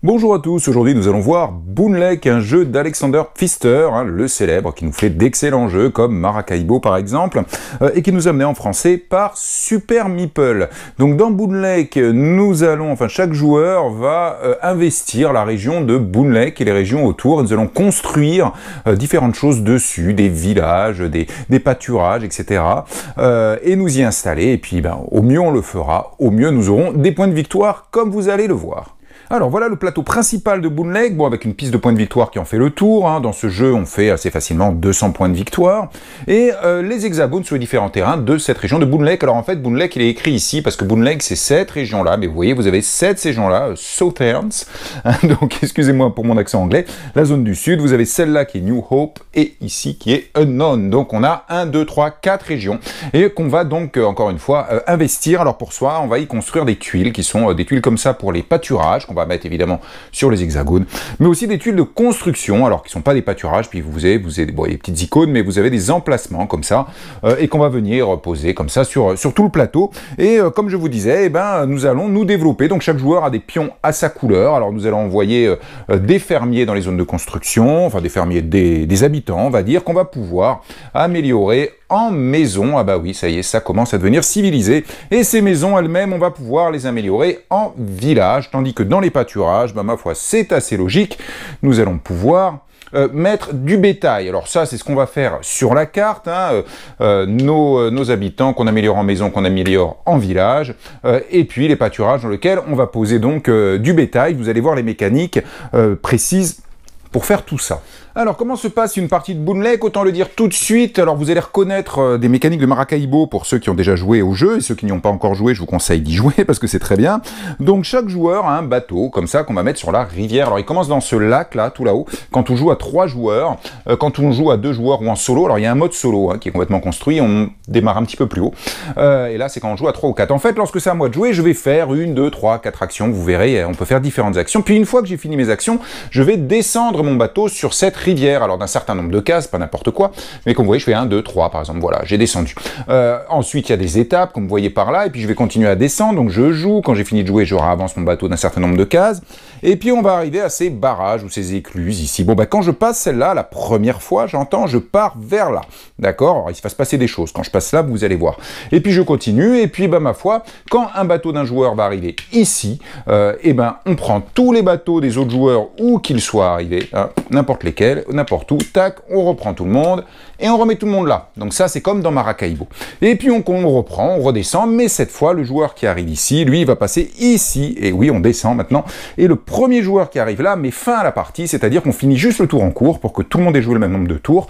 Bonjour à tous, aujourd'hui nous allons voir Boonlake, un jeu d'Alexander Pfister, le célèbre, qui nous fait d'excellents jeux comme Maracaibo par exemple, et qui nous a amené en français par Super Meeple. Donc dans Boonlake, nous allons, chaque joueur va investir la région de Boonlake et les régions autour, et nous allons construire différentes choses dessus, des villages, des pâturages, etc. Et nous y installer, et puis au mieux on le fera, au mieux nous aurons des points de victoire comme vous allez le voir. Alors voilà le plateau principal de Boonlake, avec une piste de points de victoire qui en fait le tour. Dans ce jeu, on fait assez facilement 200 points de victoire. Et les hexagones sur les différents terrains de cette région de Boonlake. Alors en fait, Boonlake, il est écrit ici parce que Boonlake, c'est cette région-là. Mais vous voyez, vous avez 7 ces gens-là, Southerns. Donc excusez-moi pour mon accent anglais. La zone du sud, vous avez celle-là qui est New Hope et ici qui est Unknown. Donc on a 1, 2, 3, 4 régions. Et qu'on va donc, encore une fois, investir. Alors pour soi, on va y construire des tuiles qui sont des tuiles comme ça pour les pâturages, qu'on va mettre évidemment sur les hexagones, mais aussi des tuiles de construction, alors qui sont pas des pâturages, puis vous avez des petites icônes, mais vous avez des emplacements comme ça, et qu'on va venir poser comme ça sur tout le plateau. Et comme je vous disais, nous allons nous développer, donc chaque joueur a des pions à sa couleur. Alors nous allons envoyer des fermiers dans les zones de construction, des fermiers, des habitants, on va dire, qu'on va pouvoir améliorer en maison. Ah bah oui, ça y est, ça commence à devenir civilisé. Et ces maisons elles-mêmes, on va pouvoir les améliorer en village, tandis que dans les pâturages, ma foi, c'est assez logique. Nous allons pouvoir mettre du bétail. Alors ça, c'est ce qu'on va faire sur la carte. Nos habitants qu'on améliore en maison, qu'on améliore en village, et puis les pâturages dans lesquels on va poser donc du bétail. Vous allez voir les mécaniques précises pour faire tout ça. Alors, comment se passe une partie de Boonlake? Autant le dire tout de suite. Alors, vous allez reconnaître des mécaniques de Maracaibo pour ceux qui ont déjà joué au jeu, et ceux qui n'y ont pas encore joué, je vous conseille d'y jouer parce que c'est très bien. Donc, chaque joueur a un bateau, comme ça, qu'on va mettre sur la rivière. Alors, il commence dans ce lac-là, tout là-haut, quand on joue à 3 joueurs, quand on joue à 2 joueurs ou en solo. Alors, il y a un mode solo qui est complètement construit, on démarre un petit peu plus haut. Et là, c'est quand on joue à 3 ou 4. En fait, lorsque c'est à moi de jouer, je vais faire 1, 2, 3, 4 actions. Vous verrez, on peut faire différentes actions. Puis, une fois que j'ai fini mes actions, je vais descendre mon bateau sur cette rivière. Alors, d'un certain nombre de cases, pas n'importe quoi, mais comme vous voyez, je fais 1, 2, 3 par exemple, voilà, j'ai descendu. Ensuite, il y a des étapes, comme vous voyez par là, et puis je vais continuer à descendre, donc je joue, quand j'ai fini de jouer, je avance mon bateau d'un certain nombre de cases, et puis on va arriver à ces barrages ou ces écluses ici. Quand je passe celle-là, la première fois, j'entends, je pars vers là, d'accord? Alors, il va se passer des choses, quand je passe là, vous allez voir. Et puis je continue, et puis ma foi, quand un bateau d'un joueur va arriver ici, on prend tous les bateaux des autres joueurs, où qu'ils soient arrivés, n'importe lesquels, n'importe où, tac, on reprend tout le monde, et on remet tout le monde là. Donc ça, c'est comme dans Maracaibo. Et puis on reprend, on redescend, mais cette fois, le joueur qui arrive ici, lui, il va passer ici, et oui, on descend maintenant, et le premier joueur qui arrive là met fin à la partie, c'est-à-dire qu'on finit juste le tour en cours, pour que tout le monde ait joué le même nombre de tours,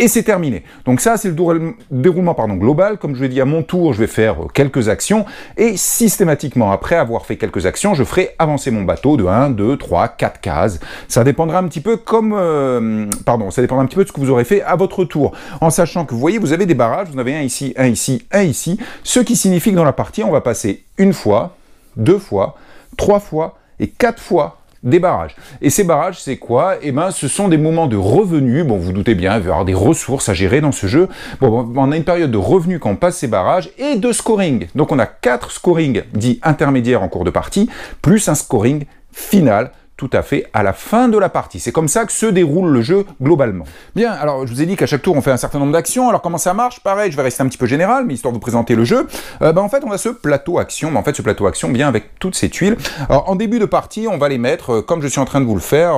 et c'est terminé. Donc ça, c'est le déroulement global. Comme je l'ai dit, à mon tour, je vais faire quelques actions, et systématiquement, après avoir fait quelques actions, je ferai avancer mon bateau de 1, 2, 3, 4 cases. Ça dépendra un petit peu ça dépendra un petit peu de ce que vous aurez fait à votre tour. En sachant que, vous voyez, vous avez des barrages, vous en avez un ici, un ici, un ici, ce qui signifie que dans la partie, on va passer 1 fois, 2 fois, 3 fois et 4 fois des barrages. Et ces barrages, c'est quoi? Ce sont des moments de revenus. Bon, vous doutez bien, il va y avoir des ressources à gérer dans ce jeu. On a une période de revenus quand on passe ces barrages et de scoring. Donc on a 4 scorings dits intermédiaires en cours de partie, plus un scoring final tout à fait à la fin de la partie. C'est comme ça que se déroule le jeu globalement. Bien, alors je vous ai dit qu'à chaque tour on fait un certain nombre d'actions. Alors comment ça marche? Pareil, je vais rester un petit peu général, mais histoire de vous présenter le jeu. En fait, on a ce plateau action. Mais en fait, ce plateau action vient avec toutes ces tuiles. Alors en début de partie, on va les mettre, comme je suis en train de vous le faire,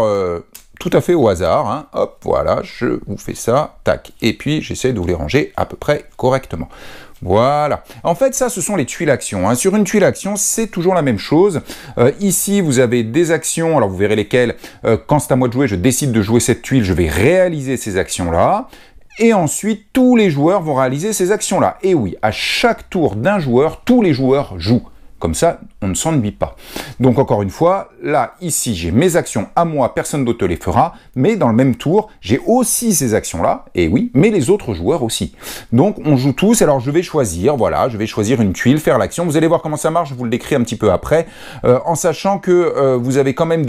tout à fait au hasard. Hop, voilà, je vous fais ça, tac. Et puis j'essaie de vous les ranger à peu près correctement. Voilà. En fait, ça, ce sont les tuiles actions. Sur une tuile action, c'est toujours la même chose. Ici, vous avez des actions. Alors, vous verrez lesquelles. Quand c'est à moi de jouer, je décide de jouer cette tuile. Je vais réaliser ces actions-là. Et ensuite, tous les joueurs vont réaliser ces actions-là. Et oui, à chaque tour d'un joueur, tous les joueurs jouent. Comme ça, on ne s'ennuie pas. Donc encore une fois, là, ici, j'ai mes actions à moi, personne d'autre les fera, mais dans le même tour, j'ai aussi ces actions-là, et oui, mais les autres joueurs aussi. Donc on joue tous, alors je vais choisir, voilà, je vais choisir une tuile, faire l'action. Vous allez voir comment ça marche, je vous le décris un petit peu après, en sachant que vous avez quand même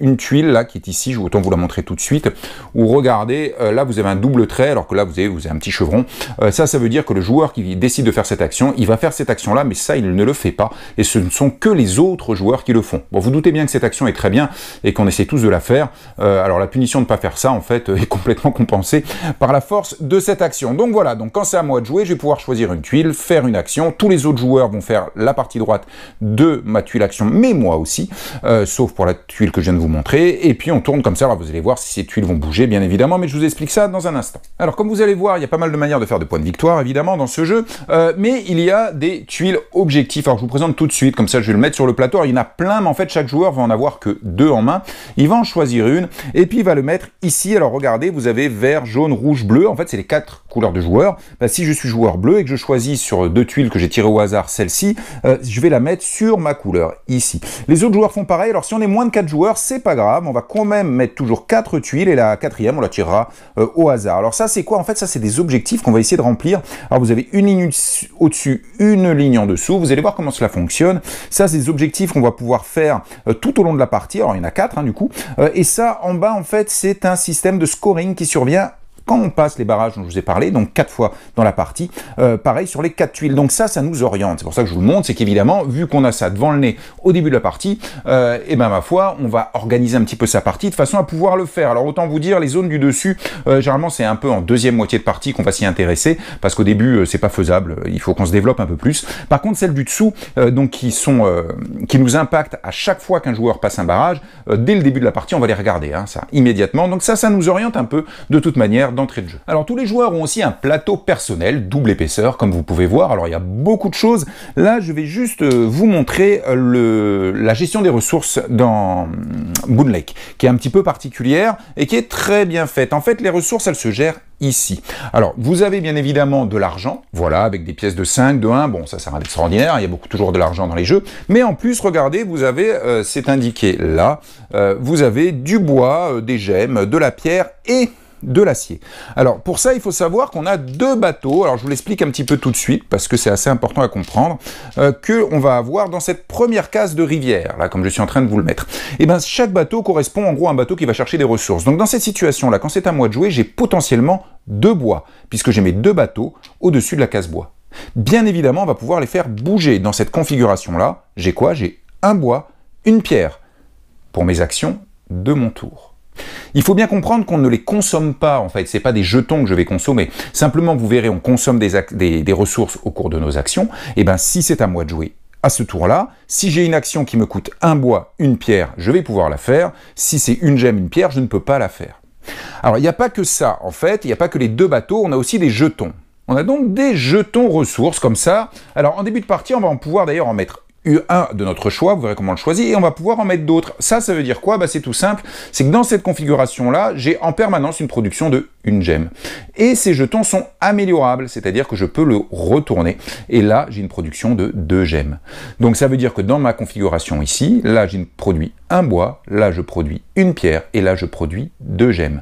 une tuile, là, qui est ici, je vais autant vous la montrer tout de suite, où regardez, là, vous avez un double trait, alors que là, vous avez un petit chevron. Ça veut dire que le joueur qui décide de faire cette action, il va faire cette action-là, mais ça, il ne le fait pas. Et ce ne sont que les autres joueurs qui le font. Bon, vous doutez bien que cette action est très bien et qu'on essaie tous de la faire. Alors la punition de ne pas faire ça, en fait, est complètement compensée par la force de cette action. Donc voilà, donc quand c'est à moi de jouer, je vais pouvoir choisir une tuile, faire une action. Tous les autres joueurs vont faire la partie droite de ma tuile action, mais moi aussi, sauf pour la tuile que je viens de vous montrer. Et puis on tourne comme ça. Alors vous allez voir si ces tuiles vont bouger, bien évidemment, mais je vous explique ça dans un instant. Alors comme vous allez voir, il y a pas mal de manières de faire de points de victoire, évidemment, dans ce jeu, mais il y a des tuiles objectifs. Alors je vous présente tout de suite, comme ça je vais le mettre sur le plateau. Alors, il y en a plein, mais en fait chaque joueur va en avoir que 2 en main. Il va en choisir une, et puis il va le mettre ici. Alors regardez, vous avez vert, jaune, rouge, bleu. En fait c'est les 4 couleurs de joueurs. Bah, si je suis joueur bleu et que je choisis sur 2 tuiles que j'ai tirées au hasard, celle-ci, je vais la mettre sur ma couleur, ici. Les autres joueurs font pareil. Alors si on est moins de 4 joueurs, c'est pas grave, on va quand même mettre toujours 4 tuiles, et la 4e, on la tirera au hasard. Alors ça c'est quoi? En fait ça c'est des objectifs qu'on va essayer de remplir. Alors vous avez une ligne au-dessus, une ligne en dessous. Vous allez voir comment cela fonctionne. Ça c'est des objectifs qu'on va pouvoir faire tout au long de la partie. Alors il y en a 4 du coup. Et ça en bas en fait c'est un système de scoring qui survient quand on passe les barrages dont je vous ai parlé, donc 4 fois dans la partie, pareil sur les 4 tuiles. Donc ça nous oriente. C'est pour ça que je vous le montre, c'est qu'évidemment, vu qu'on a ça devant le nez au début de la partie, et ben ma foi, on va organiser un petit peu sa partie de façon à pouvoir le faire. Alors autant vous dire, les zones du dessus, généralement c'est un peu en deuxième moitié de partie qu'on va s'y intéresser, parce qu'au début c'est pas faisable, il faut qu'on se développe un peu plus. Par contre, celles du dessous, donc qui nous impactent à chaque fois qu'un joueur passe un barrage, dès le début de la partie, on va les regarder, ça immédiatement. Donc ça nous oriente un peu de toute manière d'entrée de jeu. Alors tous les joueurs ont aussi un plateau personnel, double épaisseur, comme vous pouvez voir. Alors il y a beaucoup de choses. Là, je vais juste vous montrer la gestion des ressources dans Boon Lake, qui est un petit peu particulière et qui est très bien faite. En fait, les ressources, elles se gèrent ici. Alors, vous avez bien évidemment de l'argent, voilà, avec des pièces de 5, de 1, bon, ça sert à l'extraordinaire, il y a toujours de l'argent dans les jeux, mais en plus, regardez, vous avez, c'est indiqué là, vous avez du bois, des gemmes, de la pierre et de l'acier. Alors pour ça il faut savoir qu'on a 2 bateaux, alors je vous l'explique un petit peu tout de suite parce que c'est assez important à comprendre, que on va avoir dans cette première case de rivière, là comme je suis en train de vous le mettre. Et bien chaque bateau correspond en gros à un bateau qui va chercher des ressources. Donc dans cette situation là, quand c'est à moi de jouer, j'ai potentiellement 2 bois, puisque j'ai mes 2 bateaux au-dessus de la case bois. Bien évidemment on va pouvoir les faire bouger. Dans cette configuration là, j'ai quoi? J'ai un bois, une pierre, pour mes actions de mon tour. Il faut bien comprendre qu'on ne les consomme pas, en fait, c'est pas des jetons que je vais consommer. Simplement, vous verrez, on consomme des ressources au cours de nos actions. Et bien, si c'est à moi de jouer à ce tour-là, si j'ai une action qui me coûte un bois, une pierre, je vais pouvoir la faire. Si c'est une gemme, une pierre, je ne peux pas la faire. Alors, il n'y a pas que ça, en fait, il n'y a pas que les 2 bateaux, on a aussi des jetons. On a donc des jetons ressources, comme ça. Alors, en début de partie, on va en pouvoir d'ailleurs en mettre un de notre choix, vous verrez comment on le choisit, et on va pouvoir en mettre d'autres. Ça veut dire quoi? Bah, c'est tout simple, c'est que dans cette configuration-là, j'ai en permanence une production de 1 gemme. Et ces jetons sont améliorables, c'est-à-dire que je peux le retourner, et là, j'ai une production de 2 gemmes. Donc ça veut dire que dans ma configuration ici, là, j'ai produit un bois, là, je produis une pierre, et là, je produis 2 gemmes.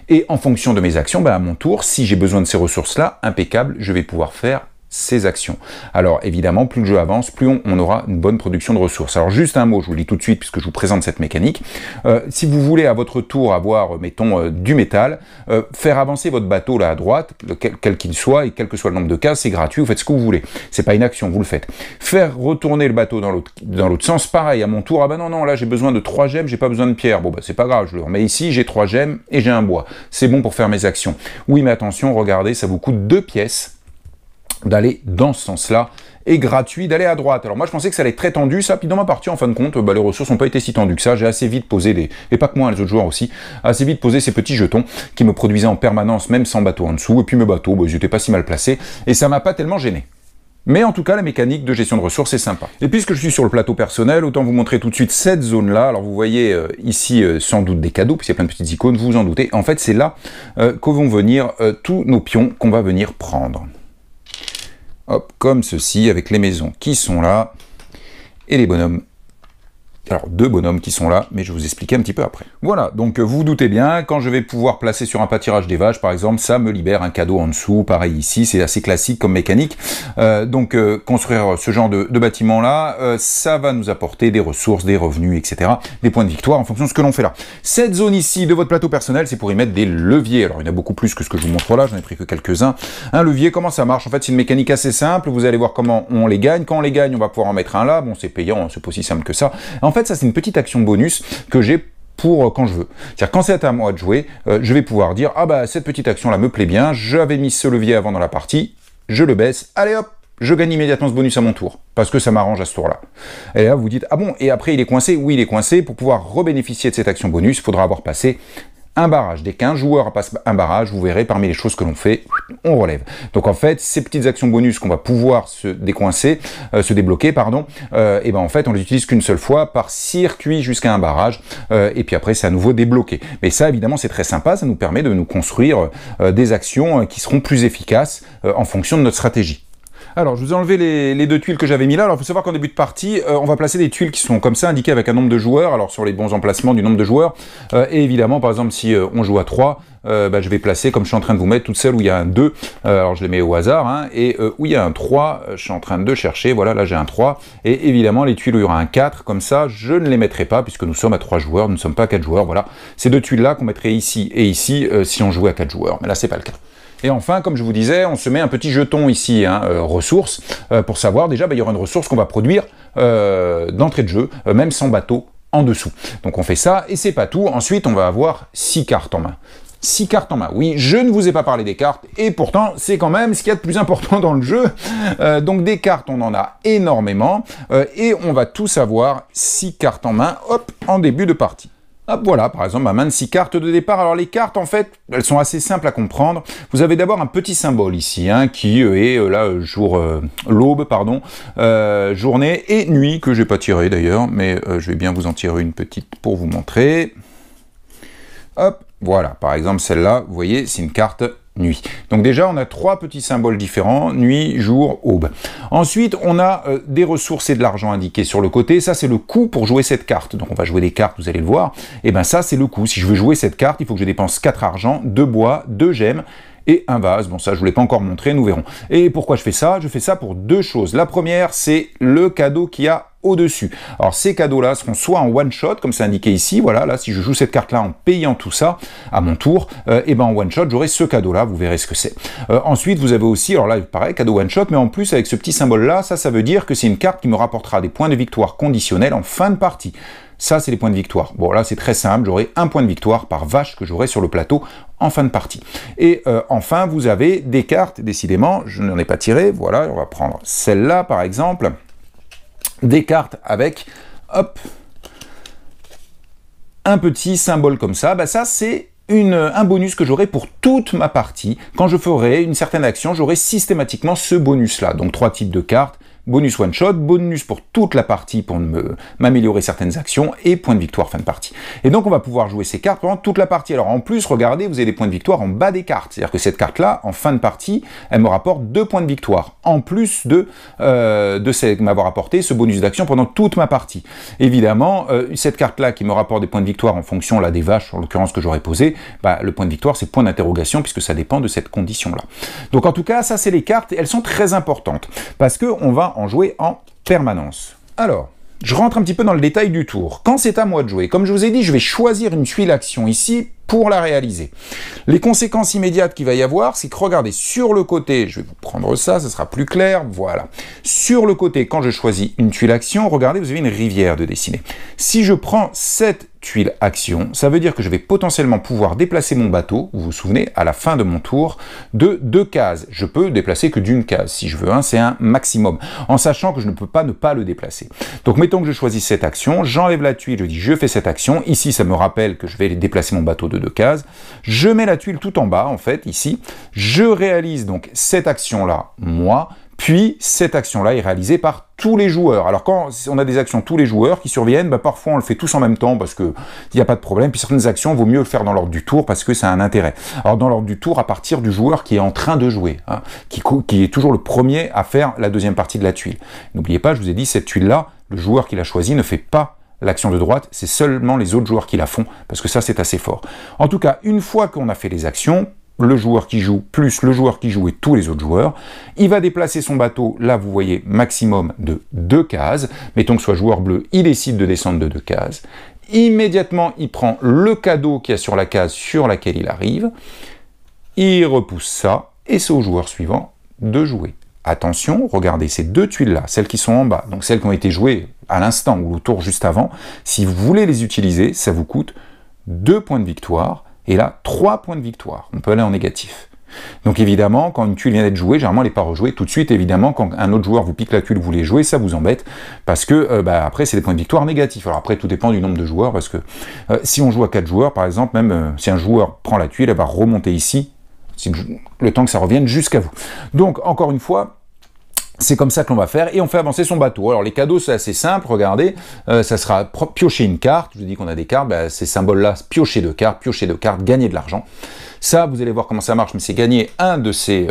Et en fonction de mes actions, bah, à mon tour, si j'ai besoin de ces ressources-là, impeccable, je vais pouvoir faire ces actions. Alors évidemment, plus le jeu avance, plus on aura une bonne production de ressources. Alors juste un mot, je vous le dis tout de suite puisque je vous présente cette mécanique. Si vous voulez à votre tour avoir, mettons, du métal, faire avancer votre bateau là à droite, quel qu'il soit, et quel que soit le nombre de cases, c'est gratuit, vous faites ce que vous voulez. C'est pas une action, vous le faites. Faire retourner le bateau dans l'autre sens, pareil, à mon tour, ah ben non, là j'ai besoin de 3 gemmes, j'ai pas besoin de pierre. Bon bah c'est pas grave, je le remets ici, j'ai 3 gemmes et j'ai un bois. C'est bon pour faire mes actions. Oui mais attention, regardez, ça vous coûte 2 pièces d'aller dans ce sens-là, et gratuit d'aller à droite. Alors moi je pensais que ça allait être très tendu, ça, puis dans ma partie en fin de compte, les ressources n'ont pas été si tendues que ça, j'ai assez vite posé et pas que moi, les autres joueurs aussi, assez vite posé ces petits jetons qui me produisaient en permanence, même sans bateau en dessous, et puis mes bateaux, ils n'étaient pas si mal placés, et ça m'a pas tellement gêné. Mais en tout cas, la mécanique de gestion de ressources est sympa. Et puisque je suis sur le plateau personnel, autant vous montrer tout de suite cette zone-là. Alors vous voyez ici sans doute des cadeaux, puisqu'il y a plein de petites icônes, vous vous en doutez. En fait, c'est là que vont venir tous nos pions qu'on va venir prendre. Hop, comme ceci, avec les maisons qui sont là, et les bonhommes Alors, deux bonhommes qui sont là, mais je vais vous expliquer un petit peu après. Voilà, donc vous vous doutez bien, quand je vais pouvoir placer sur un pâturage des vaches, par exemple, ça me libère un cadeau en dessous. Pareil ici, c'est assez classique comme mécanique. Construire ce genre de bâtiment-là, ça va nous apporter des ressources, des revenus, etc. Des points de victoire en fonction de ce que l'on fait là. Cette zone ici de votre plateau personnel, c'est pour y mettre des leviers. Alors, il y en a beaucoup plus que ce que je vous montre là, j'en ai pris que quelques-uns. Un levier, comment ça marche? En fait, c'est une mécanique assez simple. Vous allez voir comment on les gagne. Quand on les gagne, on va pouvoir en mettre un là. Bon, c'est payant, c'est pas aussi simple que ça. En fait, ça, c'est une petite action bonus que j'ai pour quand je veux. C'est-à-dire, quand c'est à moi de jouer, je vais pouvoir dire, ah bah, cette petite action-là me plaît bien, j'avais mis ce levier avant dans la partie, je le baisse, allez hop, je gagne immédiatement ce bonus à mon tour, parce que ça m'arrange à ce tour-là. Et là, vous dites, ah bon, et après, il est coincé? Oui, il est coincé. Pour pouvoir rebénéficier de cette action bonus, il faudra avoir passé un barrage. Dès qu'un joueur passe un barrage, vous verrez, parmi les choses que l'on fait, on relève. Donc en fait, ces petites actions bonus qu'on va pouvoir se décoincer, se débloquer, pardon, et ben en fait, on les utilise qu'une seule fois par circuit jusqu'à un barrage, et puis après, c'est à nouveau débloqué. Mais ça, évidemment, c'est très sympa, ça nous permet de nous construire des actions qui seront plus efficaces en fonction de notre stratégie. Alors, je vous ai enlevé les deux tuiles que j'avais mis là. Alors, il faut savoir qu'en début de partie, on va placer des tuiles qui sont comme ça, indiquées avec un nombre de joueurs, alors sur les bons emplacements du nombre de joueurs. Et évidemment, par exemple, si on joue à 3, je vais placer, comme je suis en train de vous mettre, toutes celles où il y a un 2, alors je les mets au hasard, hein, et où il y a un 3, je suis en train de chercher, voilà, là j'ai un 3, et évidemment, les tuiles où il y aura un 4, comme ça, je ne les mettrai pas, puisque nous sommes à 3 joueurs, nous ne sommes pas à 4 joueurs, voilà. Ces deux tuiles-là qu'on mettrait ici et ici, si on jouait à 4 joueurs, mais là, c'est pas le cas. Et enfin, comme je vous disais, on se met un petit jeton ici, hein, ressources, pour savoir déjà, il y aura une ressource qu'on va produire d'entrée de jeu, même sans bateau en dessous. Donc on fait ça, et c'est pas tout. Ensuite, on va avoir 6 cartes en main. 6 cartes en main. Oui, je ne vous ai pas parlé des cartes, et pourtant, c'est quand même ce qu'il y a de plus important dans le jeu. Donc des cartes, on en a énormément, et on va tous avoir 6 cartes en main, hop, en début de partie. Hop, voilà, par exemple, ma main de 6 cartes de départ. Alors les cartes, en fait, elles sont assez simples à comprendre. Vous avez d'abord un petit symbole ici, hein, qui est là, l'aube, pardon, journée et nuit, que j'ai pas tiré d'ailleurs, mais je vais bien vous en tirer une petite pour vous montrer. Hop, voilà, par exemple, celle-là, vous voyez, c'est une carte nuit. Donc déjà, on a 3 petits symboles différents, nuit, jour, aube. Ensuite, on a des ressources et de l'argent indiqués sur le côté. Ça, c'est le coût pour jouer cette carte. Donc on va jouer des cartes, vous allez le voir. Et bien ça, c'est le coût. Si je veux jouer cette carte, il faut que je dépense 4 argent, 2 bois, 2 gemmes, et un vase. Bon, ça, je ne vous l'ai pas encore montré, nous verrons. Et pourquoi je fais ça? Je fais ça pour 2 choses. La première, c'est le cadeau qu'il y a au-dessus. Alors, ces cadeaux-là seront soit en one-shot, comme c'est indiqué ici, voilà, là, si je joue cette carte-là en payant tout ça, à mon tour, et ben en one-shot, j'aurai ce cadeau-là, vous verrez ce que c'est. Ensuite, vous avez aussi, alors là, pareil, cadeau one-shot, mais en plus, avec ce petit symbole-là, ça veut dire que c'est une carte qui me rapportera des points de victoire conditionnels en fin de partie. Ça, c'est les points de victoire. Bon, là, c'est très simple, j'aurai un point de victoire par vache que j'aurai sur le plateau en fin de partie. Et enfin, vous avez des cartes, décidément, je n'en ai pas tiré, voilà, on va prendre celle-là, par exemple, des cartes avec, hop, un petit symbole comme ça, bah ça, c'est un bonus que j'aurai pour toute ma partie. Quand je ferai une certaine action, j'aurai systématiquement ce bonus-là. Donc, 3 types de cartes. Bonus one shot, bonus pour toute la partie pour m'améliorer certaines actions et point de victoire fin de partie. Et donc on va pouvoir jouer ces cartes pendant toute la partie. Alors en plus, regardez, vous avez des points de victoire en bas des cartes. C'est-à-dire que cette carte-là, en fin de partie, elle me rapporte 2 points de victoire, en plus de m'avoir apporté ce bonus d'action pendant toute ma partie. Évidemment, cette carte-là qui me rapporte des points de victoire en fonction là, des vaches, en l'occurrence que j'aurais posé, bah, le point de victoire c'est point d'interrogation puisque ça dépend de cette condition-là. Donc en tout cas, ça c'est les cartes, elles sont très importantes parce qu'on va en jouer en permanence. Alors, je rentre un petit peu dans le détail du tour. Quand c'est à moi de jouer, comme je vous ai dit, je vais choisir une tuile action ici pour la réaliser. Les conséquences immédiates qu'il va y avoir, c'est que regardez, sur le côté, je vais vous prendre ça, ça sera plus clair, voilà. Sur le côté, quand je choisis une tuile action, regardez, vous avez une rivière de dessiner. Si je prends cette tuile action, ça veut dire que je vais potentiellement pouvoir déplacer mon bateau, vous vous souvenez, à la fin de mon tour, de 2 cases. Je peux déplacer que d'une case, si je veux, hein, c'est un maximum, en sachant que je ne peux pas ne pas le déplacer. Donc mettons que je choisis cette action, j'enlève la tuile, je dis je fais cette action, ici ça me rappelle que je vais déplacer mon bateau de 2 cases, je mets la tuile tout en bas, en fait, ici, je réalise donc cette action-là, moi, puis cette action-là est réalisée par tous les joueurs. Alors quand on a des actions tous les joueurs qui surviennent, bah parfois on le fait tous en même temps parce qu'il n'y a pas de problème, puis certaines actions, il vaut mieux le faire dans l'ordre du tour parce que ça a un intérêt. Alors dans l'ordre du tour, à partir du joueur qui est en train de jouer, hein, qui est toujours le premier à faire la deuxième partie de la tuile. N'oubliez pas, je vous ai dit, cette tuile-là, le joueur qui l'a choisie ne fait pas l'action de droite, c'est seulement les autres joueurs qui la font, parce que ça c'est assez fort. En tout cas, une fois qu'on a fait les actions, le joueur qui joue plus le joueur qui joue et tous les autres joueurs, il va déplacer son bateau, là vous voyez maximum de 2 cases, mettons que ce soit joueur bleu, il décide de descendre de 2 cases, immédiatement il prend le cadeau qu'il y a sur la case sur laquelle il arrive, il repousse ça, et c'est au joueur suivant de jouer. Attention, regardez ces 2 tuiles-là, celles qui sont en bas, donc celles qui ont été jouées à l'instant ou au tour juste avant, si vous voulez les utiliser, ça vous coûte 2 points de victoire, et là, 3 points de victoire. On peut aller en négatif. Donc évidemment, quand une tuile vient d'être jouée, généralement elle n'est pas rejouée tout de suite. Évidemment, quand un autre joueur vous pique la tuile, vous voulez jouer, ça vous embête, parce que après c'est des points de victoire négatifs. Alors après, tout dépend du nombre de joueurs, parce que si on joue à 4 joueurs, par exemple, même si un joueur prend la tuile, elle va remonter ici, le temps que ça revienne jusqu'à vous. Donc, encore une fois, c'est comme ça que l'on va faire, et on fait avancer son bateau. Alors les cadeaux, c'est assez simple, regardez, ça sera piocher une carte, je vous dis qu'on a des cartes, ces symboles-là, piocher 2 cartes, gagner de l'argent. Ça, vous allez voir comment ça marche, mais c'est gagner un de ses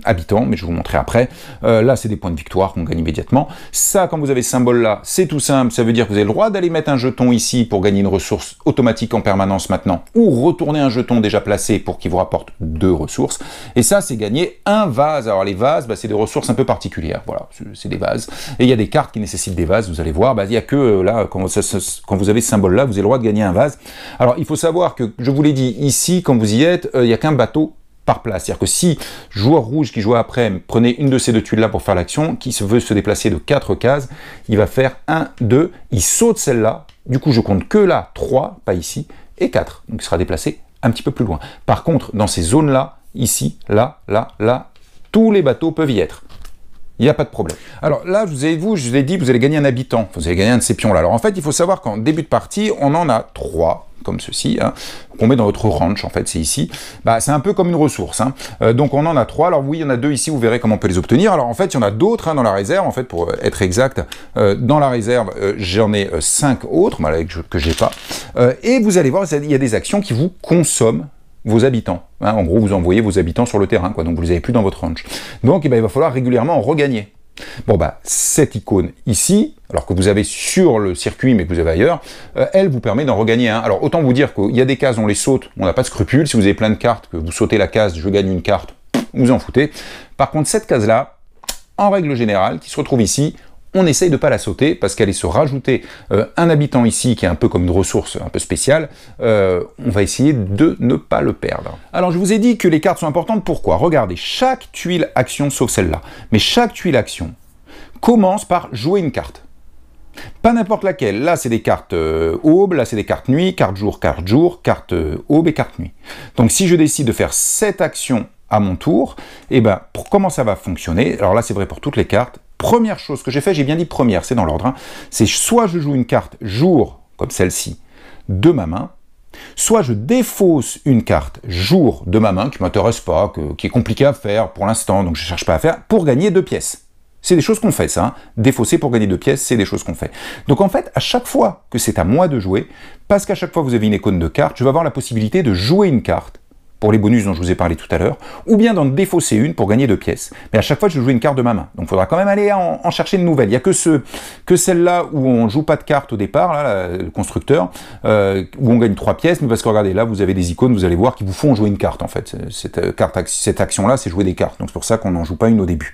habitants, mais je vais vous montrer après. Là, c'est des points de victoire qu'on gagne immédiatement. Ça, quand vous avez ce symbole-là, c'est tout simple, ça veut dire que vous avez le droit d'aller mettre un jeton ici pour gagner une ressource automatique en permanence maintenant, ou retourner un jeton déjà placé pour qu'il vous rapporte 2 ressources. Et ça, c'est gagner un vase. Alors les vases, c'est des ressources un peu particulières, voilà, c'est des vases. Et il y a des cartes qui nécessitent des vases, vous allez voir, il n'y a que là, quand vous avez ce symbole-là, vous avez le droit de gagner un vase. Alors, il faut savoir que, je vous l'ai dit, ici, quand vous y êtes, il n'y a qu'un bateau par place. C'est-à-dire que si joueur rouge qui joue après prenait une de ces 2 tuiles-là pour faire l'action, qui veut se déplacer de 4 cases, il va faire 1, 2, il saute celle-là, du coup je compte que là 3, pas ici, et 4. Donc il sera déplacé un petit peu plus loin. Par contre, dans ces zones-là, ici, là, tous les bateaux peuvent y être. Il n'y a pas de problème. Alors là, je vous ai dit, vous allez gagner un habitant, vous allez gagner un de ces pions-là. Alors en fait, il faut savoir qu'en début de partie, on en a 3, comme ceci, qu'on met dans votre ranch, en fait, c'est ici. C'est un peu comme une ressource. Donc on en a 3. Alors oui, il y en a 2 ici, vous verrez comment on peut les obtenir. Alors en fait, il y en a d'autres dans la réserve, en fait, pour être exact. Dans la réserve, j'en ai 5 autres, que j'ai pas. Et vous allez voir, il y a des actions qui vous consomment vos habitants. En gros, vous envoyez vos habitants sur le terrain, quoi. Donc vous les avez plus dans votre ranch. Donc il va falloir régulièrement en regagner. Bon cette icône ici, alors que vous avez sur le circuit mais que vous avez ailleurs, elle vous permet d'en regagner un. Alors autant vous dire qu'il y a des cases, on les saute, on n'a pas de scrupule. Si vous avez plein de cartes, que vous sautez la case, je gagne une carte, vous en foutez. Par contre, cette case-là, en règle générale, qui se retrouve ici, on essaye de ne pas la sauter parce qu'elle est se rajouter un habitant ici qui est un peu comme une ressource un peu spéciale. On va essayer de ne pas le perdre. Alors je vous ai dit que les cartes sont importantes. Pourquoi? Regardez, chaque tuile action, sauf celle-là, mais chaque tuile action commence par jouer une carte. Pas n'importe laquelle. Là, c'est des cartes aube, là, c'est des cartes nuit, carte jour, carte aube et carte nuit. Donc si je décide de faire cette action à mon tour, pour comment ça va fonctionner? Alors là, c'est vrai pour toutes les cartes. Première chose que j'ai fait, j'ai bien dit première, c'est dans l'ordre, c'est soit je joue une carte jour, comme celle-ci, de ma main, soit je défausse une carte jour de ma main, qui ne m'intéresse pas, qui est compliquée à faire pour l'instant, donc je ne cherche pas à faire, pour gagner 2 pièces. C'est des choses qu'on fait, ça. Défausser pour gagner 2 pièces, c'est des choses qu'on fait. Donc en fait, à chaque fois que c'est à moi de jouer, parce qu'à chaque fois vous avez une icône de carte, je vais avoir la possibilité de jouer une carte, pour les bonus dont je vous ai parlé tout à l'heure, ou bien d'en défausser une pour gagner 2 pièces. Mais à chaque fois, je joue une carte de ma main. Donc il faudra quand même aller en chercher une nouvelle. Il n'y a que celle-là où on ne joue pas de carte au départ, là, le constructeur, où on gagne 3 pièces, mais parce que regardez, là, vous avez des icônes, vous allez voir, qui vous font jouer une carte, en fait. Cette action-là, c'est jouer des cartes. Donc c'est pour ça qu'on n'en joue pas une au début.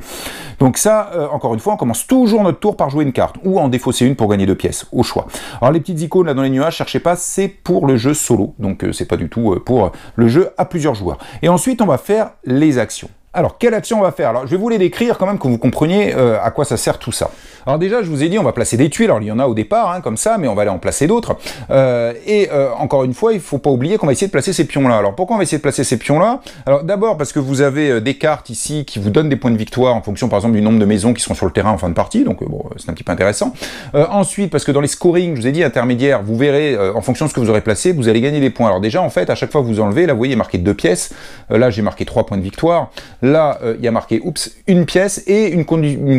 Donc ça, encore une fois, on commence toujours notre tour par jouer une carte, ou en défausser une pour gagner 2 pièces, au choix. Alors les petites icônes là dans les nuages, cherchez pas, c'est pour le jeu solo. Donc c'est pas du tout pour le jeu à plusieurs joueurs. Et ensuite, on va faire les actions. Alors, quelle action on va faire? Alors, je vais vous les décrire quand même, que vous compreniez à quoi ça sert tout ça. Alors déjà, je vous ai dit, on va placer des tuiles. Alors, il y en a au départ, comme ça, mais on va aller en placer d'autres. Encore une fois, il ne faut pas oublier qu'on va essayer de placer ces pions-là. Alors, pourquoi on va essayer de placer ces pions-là? Alors, d'abord, parce que vous avez des cartes ici qui vous donnent des points de victoire en fonction, par exemple, du nombre de maisons qui seront sur le terrain en fin de partie. Donc, bon, c'est un petit peu intéressant. Ensuite, parce que dans les scoring, je vous ai dit, intermédiaires, vous verrez, en fonction de ce que vous aurez placé, vous allez gagner des points. Alors déjà, en fait, à chaque fois que vous enlevez, là, vous voyez, il y a marqué 2 pièces. Là, j'ai marqué 3 points de victoire. Là, il y a marqué, une pièce et une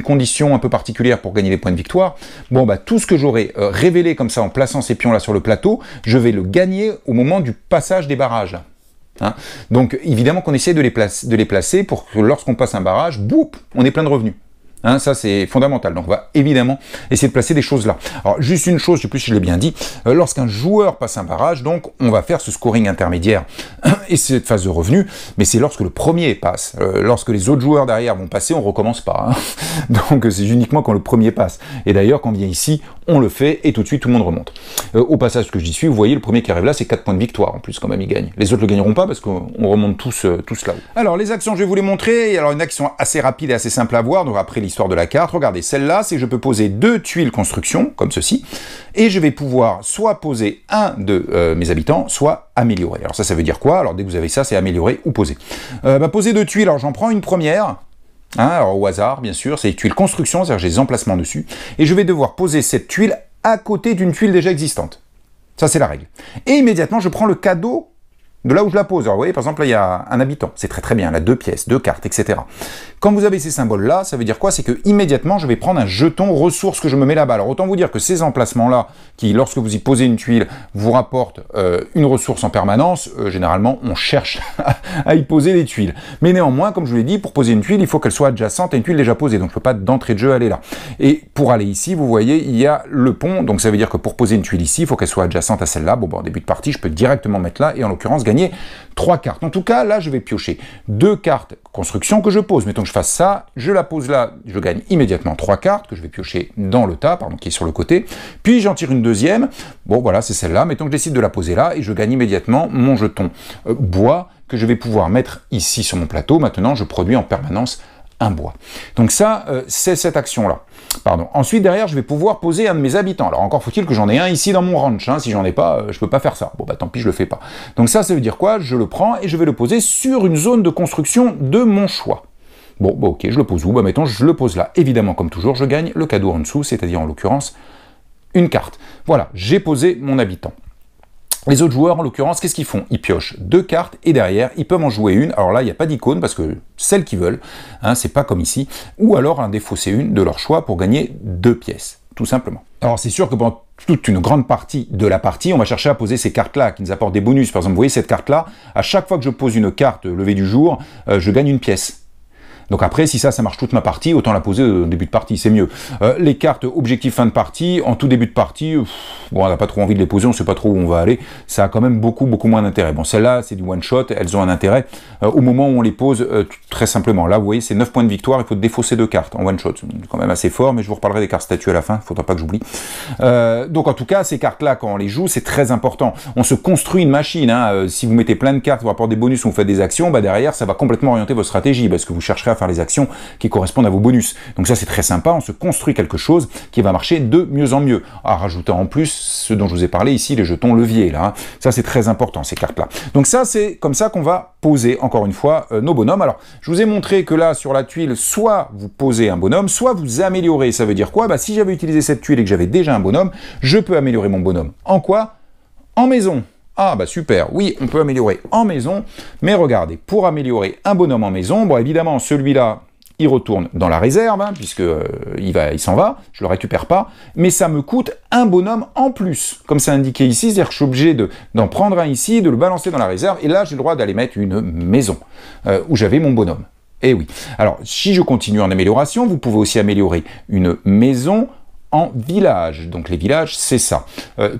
condition un peu particulière pour gagner les points de victoire. Bon, tout ce que j'aurai révélé comme ça en plaçant ces pions-là sur le plateau, je vais le gagner au moment du passage des barrages. Donc, évidemment qu'on essaie de les placer pour que lorsqu'on passe un barrage, boum, on est plein de revenus. Hein, ça, c'est fondamental. Donc, on va évidemment essayer de placer des choses là. Alors, juste une chose, je ne sais plus si je l'ai bien dit, lorsqu'un joueur passe un barrage, donc, on va faire ce scoring intermédiaire et cette phase de revenu, mais c'est lorsque le premier passe. Lorsque les autres joueurs derrière vont passer, on ne recommence pas. Hein. Donc, c'est uniquement quand le premier passe. Et d'ailleurs, quand on vient ici, on le fait et tout de suite, tout le monde remonte. Au passage que j'y suis, vous voyez, le premier qui arrive là, c'est 4 points de victoire en plus, quand même, il gagne. Les autres le gagneront pas parce qu'on remonte tous là-haut. Alors, les actions, je vais vous les montrer. Alors, une action assez rapide et assez simple à voir, donc après l'histoire de la carte. Regardez, celle-là, c'est que je peux poser 2 tuiles construction, comme ceci, et je vais pouvoir soit poser un de mes habitants, soit améliorer. Alors ça veut dire quoi? Alors dès que vous avez ça, c'est améliorer ou poser. Poser 2 tuiles, alors j'en prends une première, hein, alors au hasard, bien sûr, c'est les tuiles construction, c'est-à-dire j'ai des emplacements dessus, et je vais devoir poser cette tuile à côté d'une tuile déjà existante. Ça, c'est la règle. Et immédiatement, je prends le cadeau de là où je la pose. Alors, vous voyez, par exemple, là, il y a un habitant. C'est très très bien. Là, 2 pièces, 2 cartes, etc. Quand vous avez ces symboles-là, ça veut dire quoi? C'est que immédiatement, je vais prendre un jeton ressource que je me mets là-bas. Alors, autant vous dire que ces emplacements-là, qui, lorsque vous y posez une tuile, vous rapportent une ressource en permanence, généralement, on cherche à y poser des tuiles. Mais néanmoins, comme je vous l'ai dit, pour poser une tuile, il faut qu'elle soit adjacente à une tuile déjà posée. Donc, je ne peux pas d'entrée de jeu aller là. Et pour aller ici, vous voyez, il y a le pont. Donc, ça veut dire que pour poser une tuile ici, il faut qu'elle soit adjacente à celle-là. Bon, en début de partie, je peux directement mettre là et en l'occurrence, gagner 3 cartes. En tout cas, là, je vais piocher 2 cartes construction que je pose. Mettons que je fasse ça, je la pose là, je gagne immédiatement 3 cartes que je vais piocher dans le tas, pardon, qui est sur le côté. Puis j'en tire une deuxième. Bon, voilà, c'est celle-là. Mettons que je décide de la poser là et je gagne immédiatement mon jeton bois que je vais pouvoir mettre ici sur mon plateau. Maintenant, je produis en permanence un bois. Donc ça, c'est cette action-là. Pardon. Ensuite, derrière, je vais pouvoir poser un de mes habitants. Alors, encore faut-il que j'en ai un ici dans mon ranch. Hein. Si j'en ai pas, je peux pas faire ça. Bon, bah tant pis, je le fais pas. Donc ça veut dire quoi? Je le prends et je vais le poser sur une zone de construction de mon choix. Bon, bah ok, je le pose où? Bah mettons, je le pose là. Évidemment, comme toujours, je gagne le cadeau en dessous, c'est-à-dire en l'occurrence, une carte. Voilà, j'ai posé mon habitant. Les autres joueurs, en l'occurrence, qu'est-ce qu'ils font? Ils piochent 2 cartes et derrière, ils peuvent en jouer une. Alors là, il n'y a pas d'icône parce que celles qu'ils veulent, hein, c'est pas comme ici. Ou alors en défausser une de leur choix pour gagner 2 pièces, tout simplement. Alors c'est sûr que pendant toute une grande partie de la partie, on va chercher à poser ces cartes-là qui nous apportent des bonus. Par exemple, vous voyez cette carte-là, à chaque fois que je pose une carte lever du jour, je gagne une pièce. Donc après, si ça marche toute ma partie, autant la poser au début de partie, c'est mieux. Les cartes objectif fin de partie, en tout début de partie, bon, on n'a pas trop envie de les poser, on ne sait pas trop où on va aller, ça a quand même beaucoup moins d'intérêt. Bon, celles-là, c'est du one-shot, elles ont un intérêt au moment où on les pose très simplement. Là, vous voyez, c'est 9 points de victoire, il faut défausser 2 cartes en one-shot. C'est quand même assez fort, mais je vous reparlerai des cartes statues à la fin, il ne faudra pas que j'oublie. Donc en tout cas, ces cartes-là, quand on les joue, c'est très important. On se construit une machine. Hein. Si vous mettez plein de cartes, vous apportez des bonus ou vous faites des actions, bah derrière, ça va complètement orienter votre stratégie, parce que vous chercherez à faire les actions qui correspondent à vos bonus. Donc ça, c'est très sympa, on se construit quelque chose qui va marcher de mieux en mieux. À rajouter en plus ce dont je vous ai parlé ici, les jetons leviers, là. Hein. Ça, c'est très important, ces cartes-là. Donc ça, c'est comme ça qu'on va poser, encore une fois, nos bonhommes. Alors, je vous ai montré que là, sur la tuile, soit vous posez un bonhomme, soit vous améliorez. Ça veut dire quoi? Bah, si j'avais utilisé cette tuile et que j'avais déjà un bonhomme, je peux améliorer mon bonhomme. En quoi? En maison. Ah bah super, oui, on peut améliorer en maison, mais regardez, pour améliorer un bonhomme en maison, bon évidemment, celui-là, il retourne dans la réserve, hein, puisque il s'en va, je le récupère pas, mais ça me coûte un bonhomme en plus, comme c'est indiqué ici, c'est-à-dire que je suis obligé d'en prendre un ici, de le balancer dans la réserve, et là j'ai le droit d'aller mettre une maison, où j'avais mon bonhomme. Eh oui, alors si je continue en amélioration, vous pouvez aussi améliorer une maison en village. Donc les villages, c'est ça.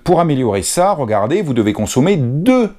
Pour améliorer ça, regardez, vous devez consommer 2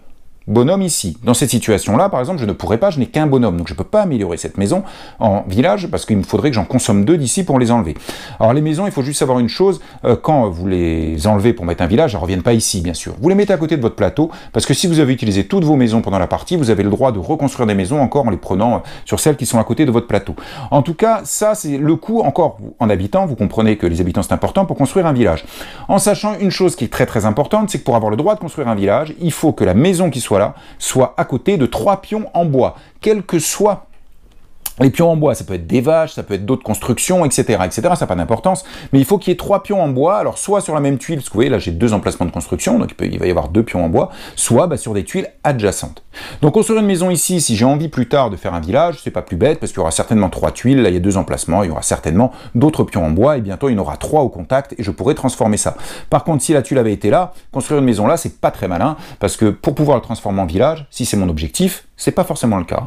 bonhomme ici. Dans cette situation-là, par exemple, je ne pourrais pas, je n'ai qu'un bonhomme, donc je ne peux pas améliorer cette maison en village, parce qu'il me faudrait que j'en consomme 2 d'ici pour les enlever. Alors les maisons, il faut juste savoir une chose, quand vous les enlevez pour mettre un village, elles ne reviennent pas ici, bien sûr. Vous les mettez à côté de votre plateau, parce que si vous avez utilisé toutes vos maisons pendant la partie, vous avez le droit de reconstruire des maisons encore en les prenant sur celles qui sont à côté de votre plateau. En tout cas, ça, c'est le coût, encore en habitant, vous comprenez que les habitants, c'est important pour construire un village. En sachant une chose qui est très importante, c'est que pour avoir le droit de construire un village, il faut que la maison qui soit là soit à côté de 3 pions en bois, quels que soient les pions en bois. Ça peut être des vaches, ça peut être d'autres constructions, etc., etc., ça n'a pas d'importance, mais il faut qu'il y ait 3 pions en bois, alors soit sur la même tuile, parce que vous voyez, là j'ai 2 emplacements de construction, donc il va y avoir 2 pions en bois, soit sur des tuiles adjacentes. Donc construire une maison ici, si j'ai envie plus tard de faire un village, c'est pas plus bête, parce qu'il y aura certainement 3 tuiles, là il y a 2 emplacements, il y aura certainement d'autres pions en bois, et bientôt il y en aura 3 au contact, et je pourrai transformer ça. Par contre, si la tuile avait été là, construire une maison là, c'est pas très malin, parce que pour pouvoir le transformer en village, si c'est mon objectif, c'est pas forcément le cas.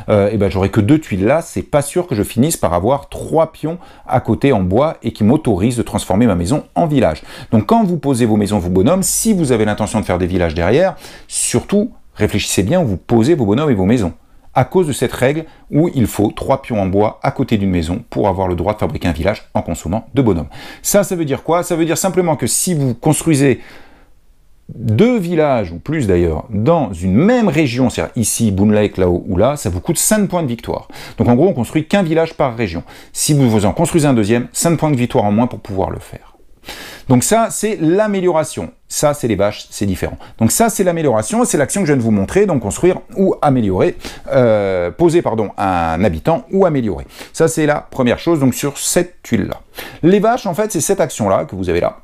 Et ben j'aurai que 2 tuiles là, c'est pas sûr que je finisse par avoir 3 pions à côté en bois et qui m'autorisent de transformer ma maison en village. Donc quand vous posez vos maisons, vos bonhommes, si vous avez l'intention de faire des villages derrière, surtout réfléchissez bien où vous posez vos bonhommes et vos maisons. À cause de cette règle où il faut 3 pions en bois à côté d'une maison pour avoir le droit de fabriquer un village en consommant 2 bonhommes. Ça veut dire quoi? Ça veut dire simplement que si vous construisez 2 villages, ou plus d'ailleurs, dans une même région, c'est-à-dire ici, Boon Lake, là-haut ou là, ça vous coûte 5 points de victoire. Donc en gros, on construit qu'un village par région. Si vous en construisez un deuxième, 5 points de victoire en moins pour pouvoir le faire. Donc ça, c'est l'amélioration. Ça, c'est les vaches, c'est différent. Donc ça, c'est l'amélioration, c'est l'action que je viens de vous montrer, donc construire ou améliorer, poser, pardon, un habitant ou améliorer. Ça, c'est la première chose, donc sur cette tuile-là. Les vaches, en fait, c'est cette action-là que vous avez là.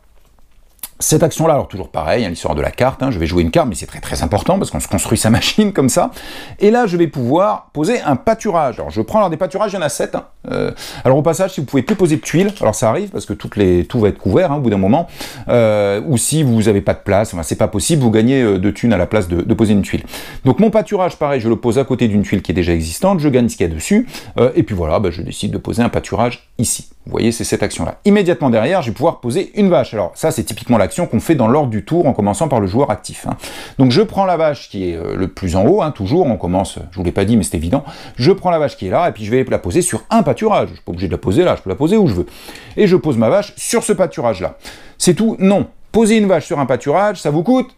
Cette action-là, alors toujours pareil, hein, l'histoire de la carte, hein, je vais jouer une carte, mais c'est très très important parce qu'on se construit sa machine comme ça. Et là, je vais pouvoir poser un pâturage. Alors je prends alors des pâturages, il y en a 7. Hein. Alors au passage, si vous pouvez plus poser de tuiles, alors ça arrive parce que tout va être couvert hein, au bout d'un moment, ou si vous n'avez pas de place, enfin, c'est pas possible, vous gagnez de thunes à la place de poser une tuile. Donc mon pâturage, pareil, je le pose à côté d'une tuile qui est déjà existante, je gagne ce qu'il y a dessus, et puis voilà, bah, je décide de poser un pâturage ici. Vous voyez, c'est cette action-là. Immédiatement derrière, je vais pouvoir poser une vache. Alors ça, c'est typiquement l'action qu'on fait dans l'ordre du tour en commençant par le joueur actif. Hein. Donc je prends la vache qui est le plus en haut, hein, toujours, on commence, je vous l'ai pas dit, mais c'est évident. Je prends la vache qui est là, et puis je vais la poser sur un pâturage. Je suis pas obligé de la poser là, je peux la poser où je veux. Et je pose ma vache sur ce pâturage-là. C'est tout? Non. Poser une vache sur un pâturage, ça vous coûte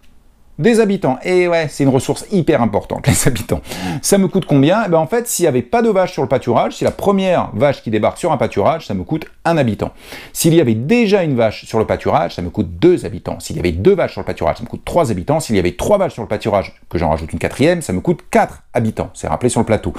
des habitants. Et ouais, c'est une ressource hyper importante, les habitants. Ça me coûte combien? Eh ben en fait, s'il n'y avait pas de vache sur le pâturage, si la première vache qui débarque sur un pâturage, ça me coûte 1 habitant. S'il y avait déjà une vache sur le pâturage, ça me coûte 2 habitants. S'il y avait 2 vaches sur le pâturage, ça me coûte 3 habitants. S'il y avait 3 vaches sur le pâturage, que j'en rajoute une 4e, ça me coûte 4 habitants. C'est rappelé sur le plateau.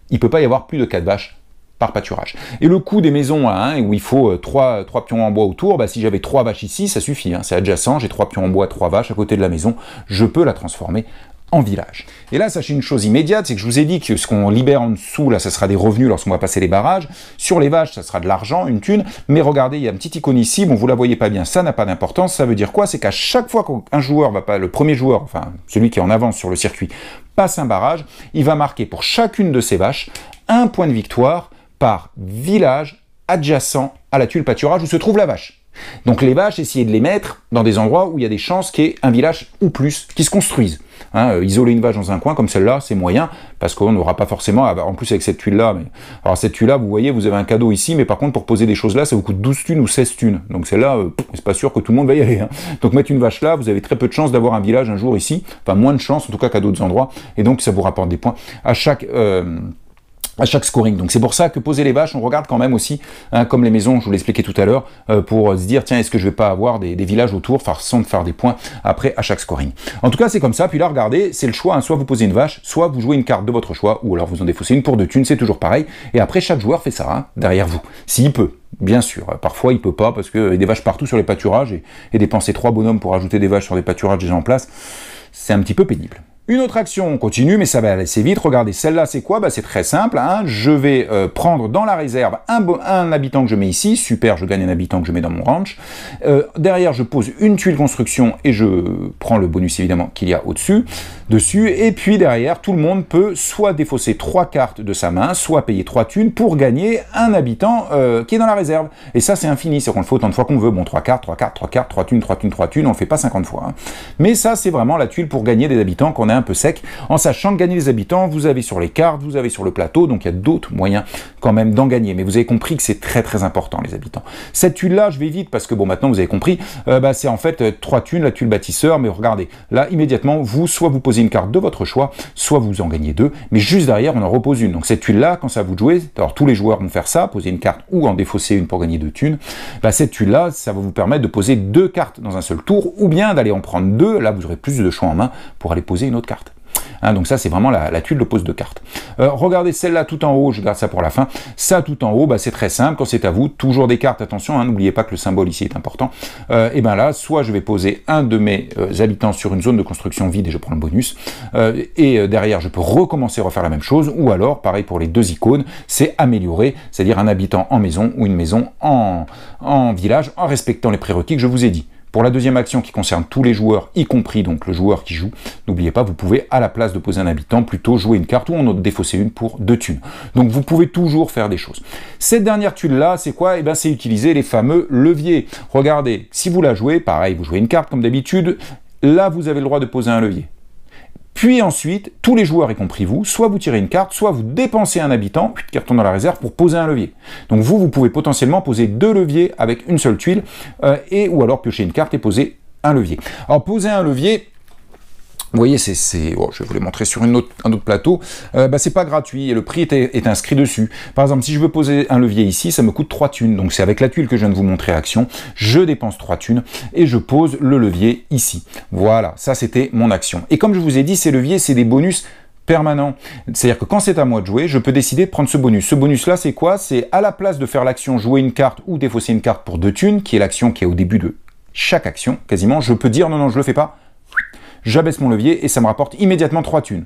Il ne peut pas y avoir plus de 4 vaches par pâturage. Et le coût des maisons hein, où il faut 3 pions en bois autour, bah, si j'avais 3 vaches ici, ça suffit, hein, c'est adjacent, j'ai 3 pions en bois, 3 vaches à côté de la maison, je peux la transformer en village. Et là, sachez une chose immédiate, c'est que je vous ai dit que ce qu'on libère en dessous, là, ça sera des revenus lorsqu'on va passer les barrages. Sur les vaches, ça sera de l'argent, une thune. Mais regardez, il y a une petite icône ici, bon, vous la voyez pas bien, ça n'a pas d'importance. Ça veut dire quoi? C'est qu'à chaque fois qu'un joueur va pas, le premier joueur, enfin, celui qui est en avance sur le circuit, passe un barrage, il va marquer pour chacune de ces vaches 1 point de victoire par village adjacent à la tuile pâturage où se trouve la vache. Donc les vaches, essayez de les mettre dans des endroits où il y a des chances qu'il y ait un village ou plus qui se construisent. Hein, isoler une vache dans un coin comme celle-là, c'est moyen, parce qu'on n'aura pas forcément, en plus avec cette tuile-là, mais alors cette tuile-là, vous voyez, vous avez un cadeau ici, mais par contre, pour poser des choses là, ça vous coûte 12 thunes ou 16 thunes. Donc celle-là, c'est pas sûr que tout le monde va y aller. Hein. Donc mettre une vache là, vous avez très peu de chances d'avoir un village un jour ici, enfin moins de chances en tout cas qu'à d'autres endroits, et donc ça vous rapporte des points à chaque scoring. Donc c'est pour ça que poser les vaches, on regarde quand même aussi, hein, comme les maisons, je vous l'expliquais tout à l'heure, pour se dire, tiens, est-ce que je vais pas avoir des villages autour, façon de faire des points après à chaque scoring. En tout cas, c'est comme ça, puis là, regardez, c'est le choix, hein, soit vous posez une vache, soit vous jouez une carte de votre choix, ou alors vous en défaussez une pour 2 thunes, c'est toujours pareil, et après, chaque joueur fait ça, hein, derrière vous, s'il peut. Bien sûr, parfois il peut pas, parce qu'il y a des vaches partout sur les pâturages, et dépenser 3 bonhommes pour ajouter des vaches sur des pâturages déjà en place, c'est un petit peu pénible. Une autre action, on continue, mais ça va aller assez vite. Regardez, celle-là, c'est quoi? Bah, c'est très simple. Hein. Je vais prendre dans la réserve un habitant que je mets ici. Super, je gagne un habitant que je mets dans mon ranch. Derrière, je pose une tuile construction et je prends le bonus, évidemment, qu'il y a au-dessus. Et puis derrière, tout le monde peut soit défausser 3 cartes de sa main, soit payer 3 thunes pour gagner un habitant qui est dans la réserve. Et ça, c'est infini. C'est qu'on le fait autant de fois qu'on veut. Bon, 3 cartes, 3 cartes, 3 cartes, 3 thunes, 3 thunes, 3 thunes. On le fait pas 50 fois. Hein. Mais ça, c'est vraiment la tuile pour gagner des habitants qu'on a un peu sec, en sachant que gagner des habitants, vous avez sur les cartes, vous avez sur le plateau, donc il y a d'autres moyens quand même d'en gagner. Mais vous avez compris que c'est très très important, les habitants. Cette tuile-là, je vais vite, parce que bon, maintenant vous avez compris, c'est en fait 3 thunes, la tuile bâtisseur, mais regardez, là, immédiatement, soit vous posez une carte de votre choix, soit vous en gagnez 2, mais juste derrière, on en repose une. Donc cette tuile-là, quand ça va vous jouer, alors tous les joueurs vont faire ça, poser une carte ou en défausser une pour gagner 2 thunes, cette tuile-là, ça va vous permettre de poser 2 cartes dans un seul tour, ou bien d'aller en prendre 2, là vous aurez plus de choix en main pour aller poser une autre carte. Hein, donc ça, c'est vraiment la tuile de pose de cartes. Regardez celle-là tout en haut, je garde ça pour la fin. Ça tout en haut, c'est très simple, quand c'est à vous, toujours des cartes, attention, hein, n'oubliez pas que le symbole ici est important. Et bien là, soit je vais poser un de mes habitants sur une zone de construction vide et je prends le bonus, et derrière je peux recommencer à refaire la même chose, ou alors, pareil pour les 2 icônes, c'est améliorer, c'est-à-dire un habitant en maison ou une maison en village, en respectant les prérequis que je vous ai dit. Pour la deuxième action qui concerne tous les joueurs, y compris donc le joueur qui joue, n'oubliez pas, vous pouvez, à la place de poser un habitant, plutôt jouer une carte ou en défausser une pour 2 thunes. Donc vous pouvez toujours faire des choses. Cette dernière thune-là, c'est quoi? Eh bien, c'est utiliser les fameux leviers. Regardez, si vous la jouez, pareil, vous jouez une carte comme d'habitude, là, vous avez le droit de poser un levier. Puis ensuite, tous les joueurs, y compris vous, soit vous tirez une carte, soit vous dépensez un habitant, qui retourne dans la réserve, pour poser un levier. Donc vous pouvez potentiellement poser 2 leviers avec une seule tuile, ou alors piocher une carte et poser un levier. Alors poser un levier, vous voyez, oh, je vais vous les montrer sur un autre plateau, c'est pas gratuit, et le prix est inscrit dessus. Par exemple, si je veux poser un levier ici, ça me coûte 3 thunes, donc c'est avec la tuile que je viens de vous montrer action, je dépense 3 thunes, et je pose le levier ici. Voilà, ça c'était mon action. Et comme je vous ai dit, ces leviers, c'est des bonus permanent. C'est-à-dire que quand c'est à moi de jouer, je peux décider de prendre ce bonus. Ce bonus-là, c'est quoi? C'est à la place de faire l'action jouer une carte ou défausser une carte pour 2 thunes, qui est l'action qui est au début de chaque action, quasiment, je peux dire non, je le fais pas. J'abaisse mon levier et ça me rapporte immédiatement 3 thunes.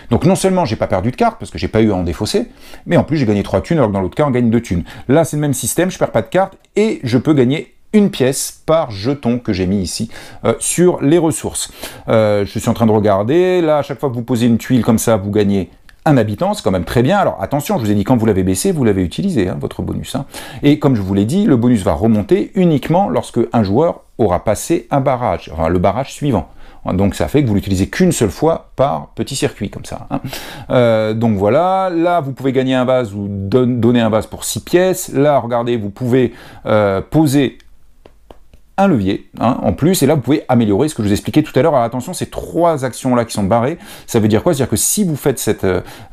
Donc non seulement j'ai pas perdu de carte parce que j'ai pas eu à en défausser, mais en plus j'ai gagné 3 thunes alors que dans l'autre cas on gagne 2 thunes. Là c'est le même système, je perds pas de carte et je peux gagner une pièce par jeton que j'ai mis ici sur les ressources. Je suis en train de regarder, là à chaque fois que vous posez une tuile comme ça, vous gagnez un habitant, c'est quand même très bien. Alors attention, je vous ai dit quand vous l'avez baissé, vous l'avez utilisé, hein, votre bonus. Hein. Et comme je vous l'ai dit, le bonus va remonter uniquement lorsque un joueur aura passé un barrage, enfin le barrage suivant. Donc ça fait que vous l'utilisez qu'une seule fois par petit circuit, comme ça. Hein. Donc voilà, là vous pouvez gagner un vase ou donner un vase pour 6 pièces. Là, regardez, vous pouvez poser un levier, hein, en plus, et là vous pouvez améliorer ce que je vous expliquais tout à l'heure. Alors attention, ces 3 actions-là qui sont barrées, ça veut dire quoi? C'est-à-dire que si vous faites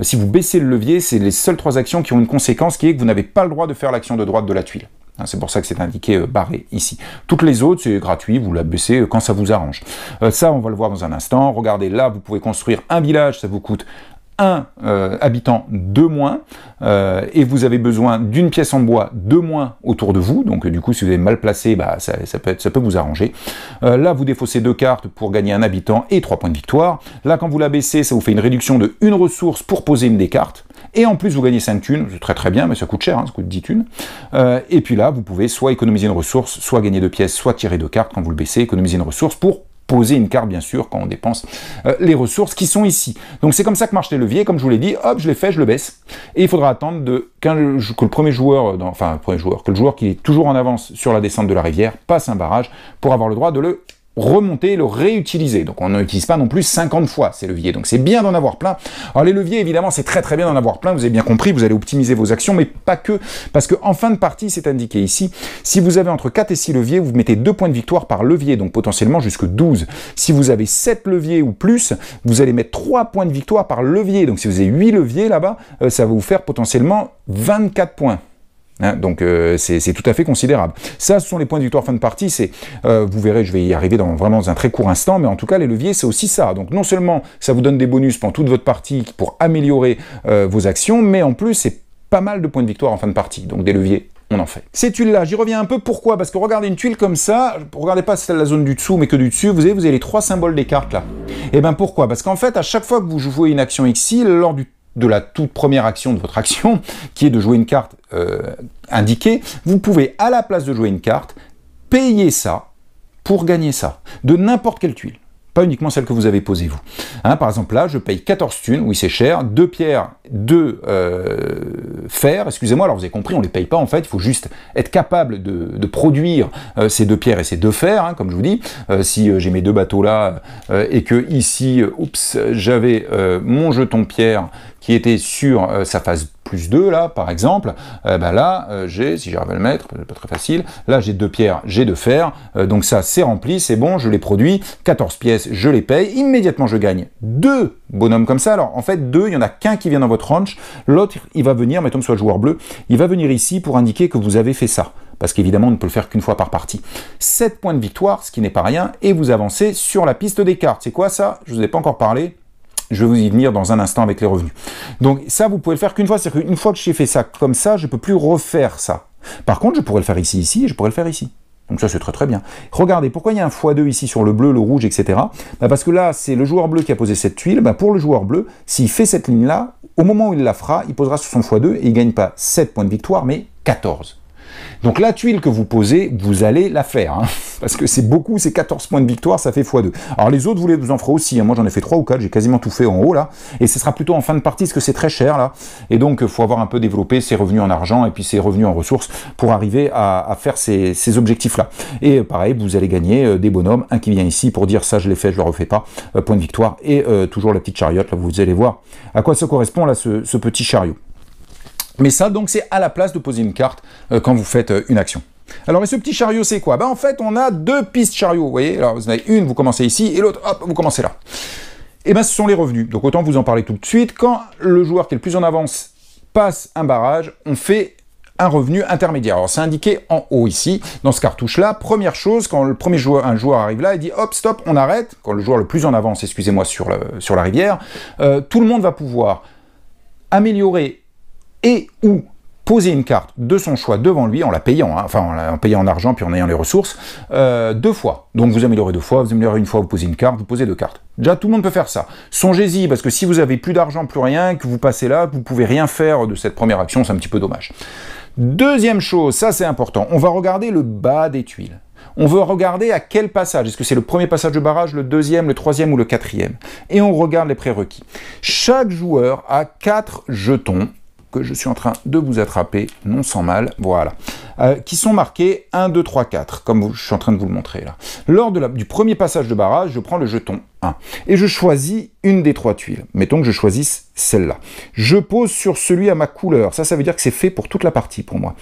si vous baissez le levier, c'est les seules 3 actions qui ont une conséquence qui est que vous n'avez pas le droit de faire l'action de droite de la tuile. C'est pour ça que c'est indiqué barré ici. Toutes les autres, c'est gratuit, vous la baissez quand ça vous arrange. Ça, on va le voir dans un instant. Regardez, là, vous pouvez construire un village, ça vous coûte 1 habitant de moins, et vous avez besoin d'une pièce en bois de moins autour de vous, donc du coup si vous êtes mal placé, ça peut vous arranger. Là vous défaussez 2 cartes pour gagner un habitant et 3 points de victoire. Là quand vous la baissez, ça vous fait une réduction de 1 ressource pour poser une des cartes, et en plus vous gagnez 5 thunes, c'est très bien, mais ça coûte cher, hein, ça coûte 10 thunes. Et puis là vous pouvez soit économiser une ressource, soit gagner 2 pièces, soit tirer 2 cartes quand vous le baissez, économiser une ressource pour poser une carte, bien sûr, quand on dépense les ressources qui sont ici. Donc c'est comme ça que marchent les leviers, comme je vous l'ai dit, hop, je l'ai fait, je le baisse. Et il faudra attendre que le premier joueur, que le joueur qui est toujours en avance sur la descente de la rivière passe un barrage pour avoir le droit de le remonter, le réutiliser. Donc on n'utilise pas non plus 50 fois ces leviers, donc c'est bien d'en avoir plein. Alors les leviers, évidemment, c'est très bien d'en avoir plein, vous avez bien compris, vous allez optimiser vos actions, mais pas que, parce qu'en fin de partie, c'est indiqué ici, si vous avez entre 4 et 6 leviers, vous mettez 2 points de victoire par levier, donc potentiellement jusque 12. Si vous avez 7 leviers ou plus, vous allez mettre 3 points de victoire par levier, donc si vous avez 8 leviers là-bas, ça va vous faire potentiellement 24 points. Hein, donc c'est tout à fait considérable. Ça, ce sont les points de victoire fin de partie. Vous verrez, je vais y arriver vraiment dans un très court instant, mais en tout cas, les leviers, c'est aussi ça. Donc non seulement ça vous donne des bonus pendant toute votre partie pour améliorer vos actions, mais en plus, c'est pas mal de points de victoire en fin de partie. Donc des leviers, on en fait. Ces tuiles-là, j'y reviens un peu. Pourquoi? Parce que regardez une tuile comme ça, regardez pas la zone du dessous, mais que du dessus, vous avez les 3 symboles des cartes là. Et bien pourquoi? Parce qu'en fait, à chaque fois que vous jouez une action ici, lors de la toute première action de votre action, qui est de jouer une carte indiquée, vous pouvez, à la place de jouer une carte, payer ça pour gagner ça, de n'importe quelle tuile. Pas uniquement celle que vous avez posée vous. Hein, par exemple là, je paye 14 thunes, oui c'est cher, 2 pierres, 2 fer, excusez-moi, alors vous avez compris, on ne les paye pas en fait, il faut juste être capable de produire ces 2 pierres et ces 2 fers, hein, comme je vous dis. Si j'ai mes 2 bateaux là, et que ici, j'avais mon jeton pierre qui était sur sa phase plus 2 là, par exemple, là, si j'arrive à le mettre, pas très facile, là j'ai 2 pierres, j'ai 2 fers, donc ça c'est rempli, c'est bon, je les produis, 14 pièces, je les paye, immédiatement je gagne 2 bonhommes comme ça. Alors en fait 2, il n'y en a qu'un qui vient dans votre ranch, l'autre il va venir, mettons que ce soit le joueur bleu, il va venir ici pour indiquer que vous avez fait ça, parce qu'évidemment on ne peut le faire qu'une fois par partie. 7 points de victoire, ce qui n'est pas rien, et vous avancez sur la piste des cartes. C'est quoi ça? Je vous ai pas encore parlé. Je vais vous y venir dans un instant avec les revenus. Donc ça, vous pouvez le faire qu'une fois, c'est-à-dire qu'une fois que j'ai fait ça comme ça, je ne peux plus refaire ça. Par contre, je pourrais le faire ici, et je pourrais le faire ici. Donc ça, c'est très bien. Regardez, pourquoi il y a un x2 ici sur le bleu, le rouge, etc. Parce que là, c'est le joueur bleu qui a posé cette tuile. Pour le joueur bleu, s'il fait cette ligne-là, au moment où il la fera, il posera sur son x2 et il ne gagne pas 7 points de victoire, mais 14. Donc la tuile que vous posez, vous allez la faire, hein, parce que c'est beaucoup, c'est 14 points de victoire, ça fait x2. Alors les autres, vous en ferez aussi, hein. Moi j'en ai fait 3 ou 4, j'ai quasiment tout fait en haut là, et ce sera plutôt en fin de partie, parce que c'est très cher là, et donc il faut avoir un peu développé ses revenus en argent, et puis ses revenus en ressources, pour arriver à faire ces objectifs-là. Et pareil, vous allez gagner des bonhommes, un qui vient ici pour dire ça je l'ai fait, je le refais pas, point de victoire, et toujours la petite chariote, là vous allez voir à quoi ça correspond là ce petit chariot. Mais ça, donc, c'est à la place de poser une carte quand vous faites une action. Alors, et ce petit chariot, c'est quoi? Ben, en fait, on a 2 pistes chariot. Vous voyez, alors, vous en avez une, vous commencez ici, et l'autre, hop, vous commencez là. Et ben, ce sont les revenus. Donc, autant vous en parler tout de suite. Quand le joueur qui est le plus en avance passe un barrage, on fait un revenu intermédiaire. Alors, c'est indiqué en haut ici, dans ce cartouche-là. Première chose, quand le premier joueur, un joueur arrive là, il dit, hop, stop, on arrête. Quand le joueur le plus en avance, excusez-moi, sur la rivière, tout le monde va pouvoir améliorer et ou poser une carte de son choix devant lui en la payant, hein, enfin en payant en argent puis en ayant les ressources, 2 fois. Donc vous améliorez 2 fois, vous améliorez une fois, vous posez une carte, vous posez 2 cartes. Déjà tout le monde peut faire ça. Songez-y, parce que si vous avez plus d'argent, plus rien, que vous passez là, vous pouvez rien faire de cette première action, c'est un petit peu dommage. Deuxième chose, ça c'est important, on va regarder le bas des tuiles. On veut regarder à quel passage, est-ce que c'est le premier passage de barrage, le deuxième, le troisième ou le quatrième. Et on regarde les prérequis. Chaque joueur a 4 jetons, que je suis en train de vous attraper, non sans mal, voilà, qui sont marqués 1, 2, 3, 4, comme je suis en train de vous le montrer là. Lors du premier passage de barrage, je prends le jeton 1, et je choisis une des 3 tuiles. Mettons que je choisisse celle-là. Je pose sur celui à ma couleur, ça veut dire que c'est fait pour toute la partie pour moi.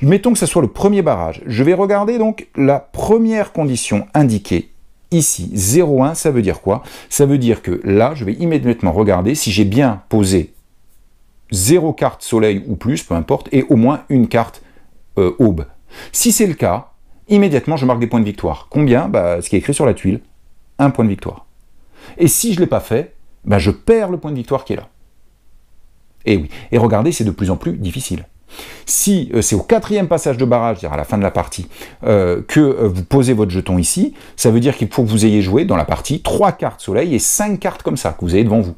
Mettons que ce soit le premier barrage. Je vais regarder donc la première condition indiquée, ici, 0,1, ça veut dire quoi? Ça veut dire que là, je vais immédiatement regarder si j'ai bien posé 0 carte soleil ou plus, peu importe, et au moins une carte aube. Si c'est le cas, immédiatement je marque des points de victoire. Combien? Bah, ce qui est écrit sur la tuile, 1 point de victoire. Et si je ne l'ai pas fait, bah, je perds le point de victoire qui est là. Et oui, et regardez, c'est de plus en plus difficile. Si c'est au 4e passage de barrage, c'est-à-dire à la fin de la partie, que vous posez votre jeton ici, ça veut dire qu'il faut que vous ayez joué dans la partie 3 cartes soleil et 5 cartes comme ça, que vous avez devant vous.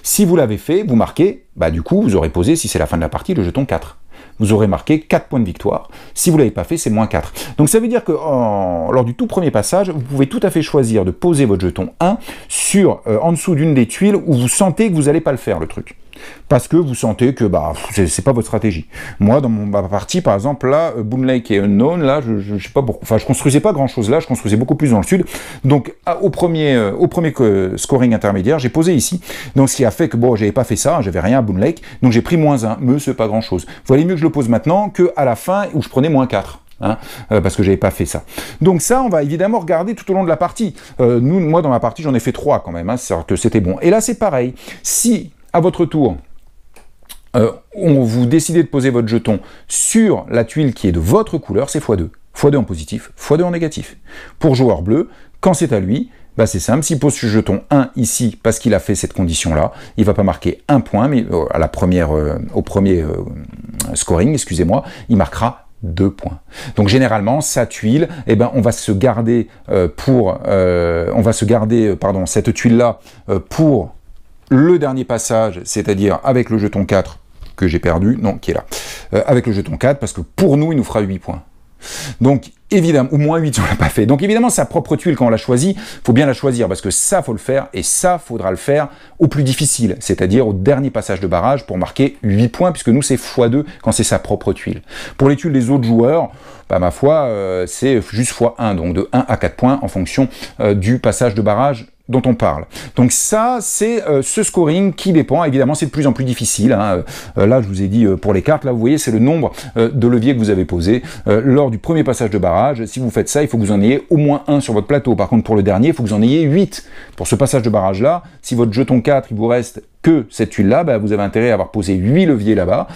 Si vous l'avez fait, vous marquez, bah du coup, vous aurez posé, si c'est la fin de la partie, le jeton 4. Vous aurez marqué 4 points de victoire. Si vous ne l'avez pas fait, c'est moins 4. Donc ça veut dire que lors du tout premier passage, vous pouvez tout à fait choisir de poser votre jeton 1 en dessous d'une des tuiles où vous sentez que vous n'allez pas le faire, le truc. Parce que vous sentez que bah, c'est pas votre stratégie. Moi, dans ma partie, par exemple, là, Boon Lake et Unknown, là, je sais pas pourquoi. Enfin, je construisais pas grand chose là, je construisais beaucoup plus dans le sud. Donc, au premier scoring intermédiaire, j'ai posé ici. Donc, ce qui a fait que bon, j'avais pas fait ça, j'avais rien à Boon Lake. Donc, j'ai pris -1, mais c'est pas grand chose. Vous voyez mieux que je le pose maintenant qu'à la fin où je prenais -4. Hein, parce que j'avais pas fait ça. Donc ça, on va évidemment regarder tout au long de la partie. Moi, dans ma partie, j'en ai fait 3 quand même, hein, c'est-à-dire que c'était bon. Et là, c'est pareil. Si, à votre tour, vous décidez de poser votre jeton sur la tuile qui est de votre couleur, c'est x2. x2 en positif, x2 en négatif. Pour joueur bleu, quand c'est à lui, bah c'est simple, s'il pose ce jeton 1 ici, parce qu'il a fait cette condition-là, il ne va pas marquer 1 point, mais au premier scoring, excusez-moi, il marquera 2 points. Donc généralement, sa tuile, eh ben, on va se garder cette tuile-là pour le dernier passage, c'est-à-dire avec le jeton 4 que j'ai perdu, non, qui est là, avec le jeton 4, parce que pour nous, il nous fera 8 points. Donc, évidemment, ou moins 8 si on l'a pas fait. Donc, évidemment, sa propre tuile, quand on l'a choisie, faut bien la choisir, parce que ça, faut le faire, et ça, faudra le faire au plus difficile, c'est-à-dire au dernier passage de barrage, pour marquer 8 points, puisque nous, c'est x2 quand c'est sa propre tuile. Pour les tuiles des autres joueurs, bah, ma foi, c'est juste x1, donc de 1 à 4 points, en fonction du passage de barrage dont on parle. Donc ça, c'est ce scoring qui dépend. Évidemment, c'est de plus en plus difficile. Hein. Là, je vous ai dit pour les cartes, là, vous voyez, c'est le nombre de leviers que vous avez posé lors du premier passage de barrage. Si vous faites ça, il faut que vous en ayez au moins 1 sur votre plateau. Par contre, pour le dernier, il faut que vous en ayez 8. Pour ce passage de barrage-là, si votre jeton 4, il vous reste que cette tuile-là, bah, vous avez intérêt à avoir posé 8 leviers là-bas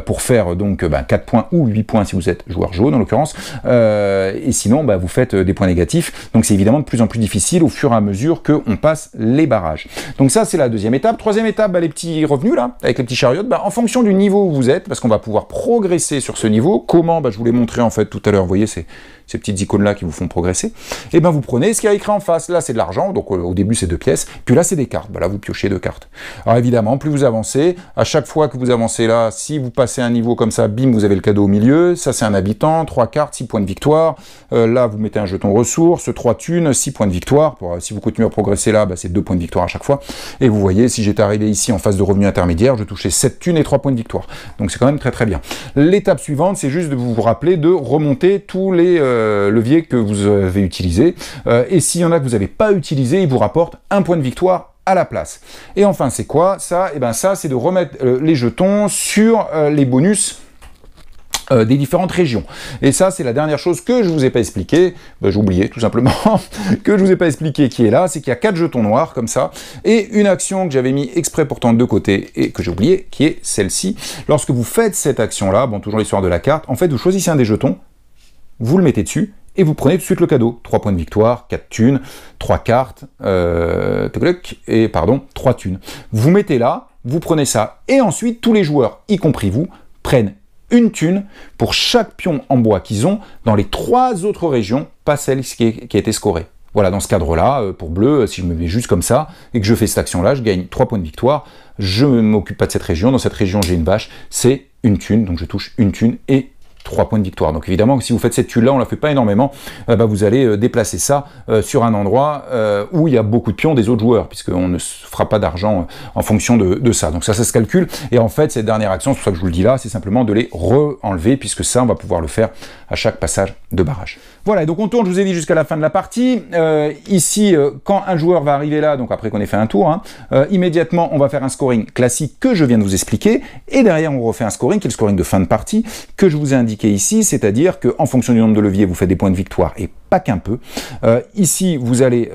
pour faire donc 4 points ou 8 points si vous êtes joueur jaune en l'occurrence, et sinon bah, vous faites des points négatifs, donc c'est évidemment de plus en plus difficile au fur et à mesure qu'on passe les barrages. Donc ça c'est la deuxième étape. Troisième étape, bah, les petits revenus là, avec les petits chariots, bah, en fonction du niveau où vous êtes, parce qu'on va pouvoir progresser sur ce niveau. Comment? Bah, je vous l'ai montré en fait tout à l'heure, vous voyez ces petites icônes-là qui vous font progresser, et ben vous prenez ce qui a écrit en face, là c'est de l'argent, donc au début c'est 2 pièces, puis là c'est des cartes, bah, là vous piochez 2 cartes. Alors évidemment, plus vous avancez, à chaque fois que vous avancez là, si vous passez un niveau comme ça, bim, vous avez le cadeau au milieu, ça c'est un habitant, 3 cartes, 6 points de victoire, là vous mettez un jeton ressources, 3 thunes, 6 points de victoire, si vous continuez à progresser là, c'est 2 points de victoire à chaque fois, et vous voyez, si j'étais arrivé ici en phase de revenu intermédiaire, je touchais 7 thunes et 3 points de victoire, donc c'est quand même très très bien. L'étape suivante, c'est juste de vous rappeler de remonter tous les leviers que vous avez utilisés, et s'il y en a que vous n'avez pas utilisés, ils vous rapportent 1 point de victoire à la place. Et enfin, c'est quoi ça? Et bien ça, c'est de remettre les jetons sur les bonus des différentes régions. Et ça, c'est la dernière chose que je vous ai pas expliqué, j'ai oublié tout simplement, que je vous ai pas expliqué qui est là, c'est qu'il y a 4 jetons noirs comme ça, et une action que j'avais mis exprès pourtant de côté, et que j'ai oublié, qui est celle-ci. Lorsque vous faites cette action-là, bon, toujours l'histoire de la carte, en fait, vous choisissez un des jetons, vous le mettez dessus, et vous prenez tout de suite le cadeau. 3 points de victoire, 4 thunes, 3 cartes, et pardon, 3 thunes. Vous mettez là, vous prenez ça, et ensuite tous les joueurs, y compris vous, prennent une thune pour chaque pion en bois qu'ils ont dans les 3 autres régions, pas celle qui a été scorée. Voilà, dans ce cadre-là, pour bleu, si je me mets juste comme ça, et que je fais cette action-là, je gagne 3 points de victoire, je ne m'occupe pas de cette région, dans cette région j'ai une vache, c'est une thune, donc je touche une thune et 3 points de victoire. Donc évidemment, si vous faites cette tuile-là, on la fait pas énormément, vous allez déplacer ça sur un endroit où il y a beaucoup de pions des autres joueurs, puisqu'on ne fera pas d'argent en fonction de ça. Donc ça se calcule. Et en fait, cette dernière action, c'est pour ça que je vous le dis là, c'est simplement de les re-enlever, puisque ça, on va pouvoir le faire à chaque passage de barrage. Voilà, et donc on tourne, je vous ai dit, jusqu'à la fin de la partie. Ici, quand un joueur va arriver là, donc après qu'on ait fait un tour, immédiatement, on va faire un scoring classique que je viens de vous expliquer, et derrière, on refait un scoring, qui est le scoring de fin de partie, que je vous ai indiqué ici, c'est-à-dire qu'en fonction du nombre de leviers, vous faites des points de victoire, et pas qu'un peu. Ici, vous allez